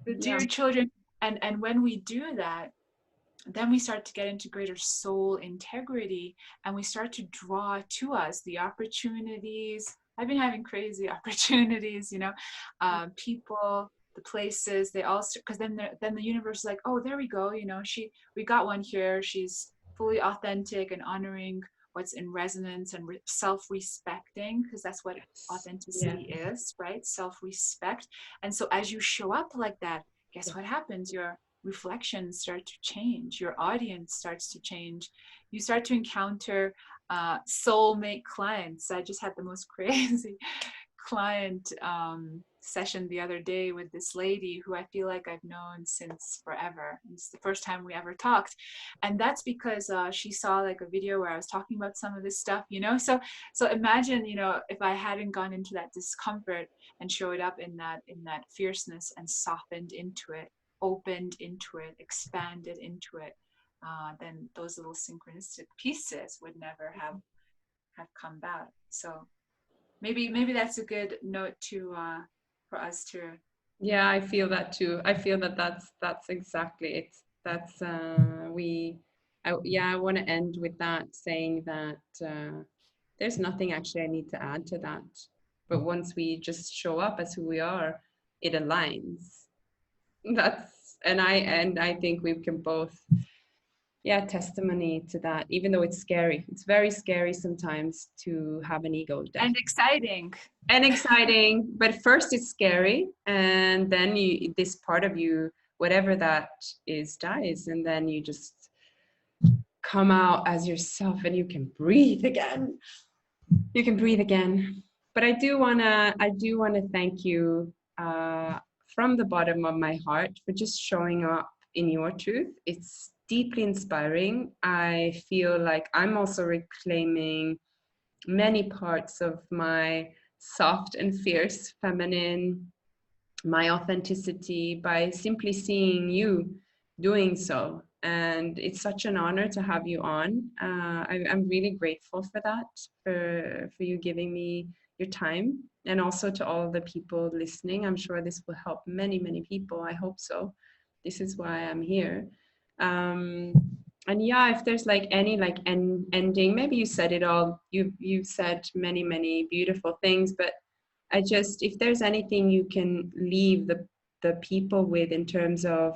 the Yeah. dear children. And when we do that, then we start to get into greater soul integrity, and we start to draw to us the opportunities. I've been having crazy opportunities, people, the places, they all, because then the universe is like, oh, there we go, we got one here. She's fully authentic and honoring what's in resonance and self-respecting, because that's what Yes. Yeah. authenticity is, right? Self-respect. And so as you show up like that, guess Yeah. what happens? Your reflections start to change, your audience starts to change, you start to encounter soulmate clients. I just had the most crazy client session the other day with this lady who I feel like I've known since forever. It's the first time we ever talked, and that's because she saw like a video where I was talking about some of this stuff, so imagine, if I hadn't gone into that discomfort and showed up in that fierceness and softened into it, opened into it, expanded into it, then those little synchronistic pieces would never have come about. So maybe that's a good note to for us to. Yeah, I feel that too. I feel that that's exactly it. That's I want to end with that, saying that there's nothing actually I need to add to that. But once we just show up as who we are, it aligns. That's and I think we can both, yeah, testimony to that. Even though it's scary, it's very scary sometimes to have an ego death. And exciting. And exciting, but first it's scary, and then this part of you, whatever that is, dies, and then you just come out as yourself, and you can breathe again. You can breathe again. But I do wanna thank you from the bottom of my heart for just showing up in your truth. It's deeply inspiring. I feel like I'm also reclaiming many parts of my soft and fierce feminine, my authenticity, by simply seeing you doing so. And it's such an honor to have you on. I'm really grateful for that, for you giving me your time, and also to all the people listening. I'm sure this will help many, many people. I hope so. This is why I'm here. Um, and yeah, if there's like any like ending, maybe you said it all. You've said many, many beautiful things, but I just, if there's anything you can leave the people with in terms of,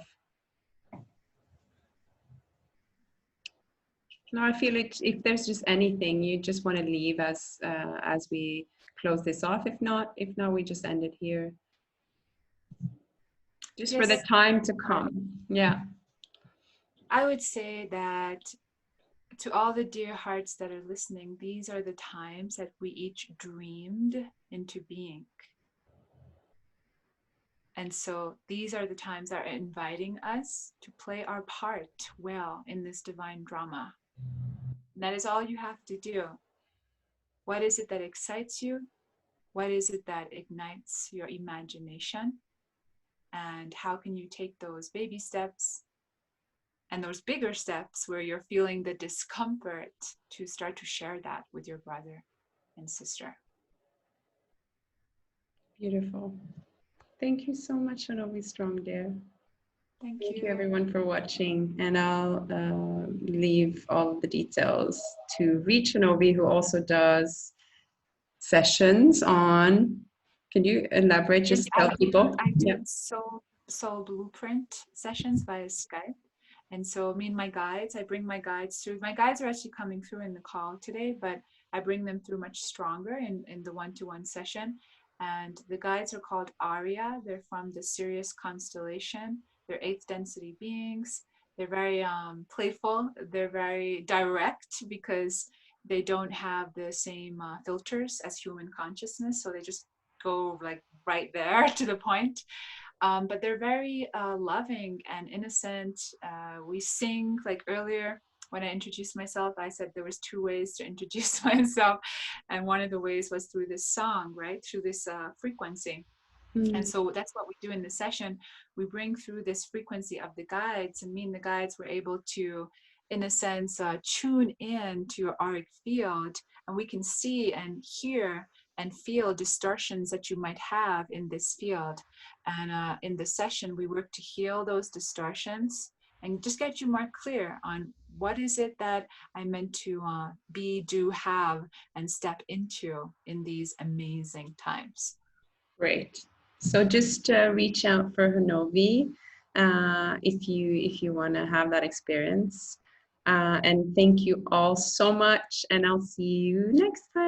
no, I feel it. If there's just anything you just want to leave as we close this off. If not, we just end it here. Just for the Yes, time to come. Yeah. I would say that to all the dear hearts that are listening, these are the times that we each dreamed into being. And so these are the times that are inviting us to play our part well in this divine drama. And that is all you have to do. What is it that excites you? What is it that ignites your imagination? And how can you take those baby steps and those bigger steps where you're feeling the discomfort to start to share that with your brother and sister? Beautiful. Thank you so much, Honovi Strongdeer. Thank Thank you you. everyone for watching, and I'll leave all the details to reach Honovi, who also does sessions on, can you elaborate, Yes, just tell people? I Yeah. do soul blueprint sessions via Skype. And so me and my guides, I bring my guides through. My guides are actually coming through in the call today, but I bring them through much stronger in the one-to-one session. And the guides are called Arya. They're from the Sirius constellation. They're eighth density beings. They're very playful. They're very direct because they don't have the same filters as human consciousness. So they just go like right there to the point. But they're very loving and innocent. We sing, like earlier, when I introduced myself, I said there was 2 ways to introduce myself. And one of the ways was through this song, right? Through this frequency. And so that's what we do in the session. We bring through this frequency of the guides, and me and the guides were able to, in a sense, tune in to your auric field, and we can see and hear and feel distortions that you might have in this field. And in the session, we work to heal those distortions and just get you more clear on what is it that I'm meant to be, do, have, and step into in these amazing times. Great. So just reach out for Honovi if you want to have that experience. And thank you all so much, and I'll see you next time.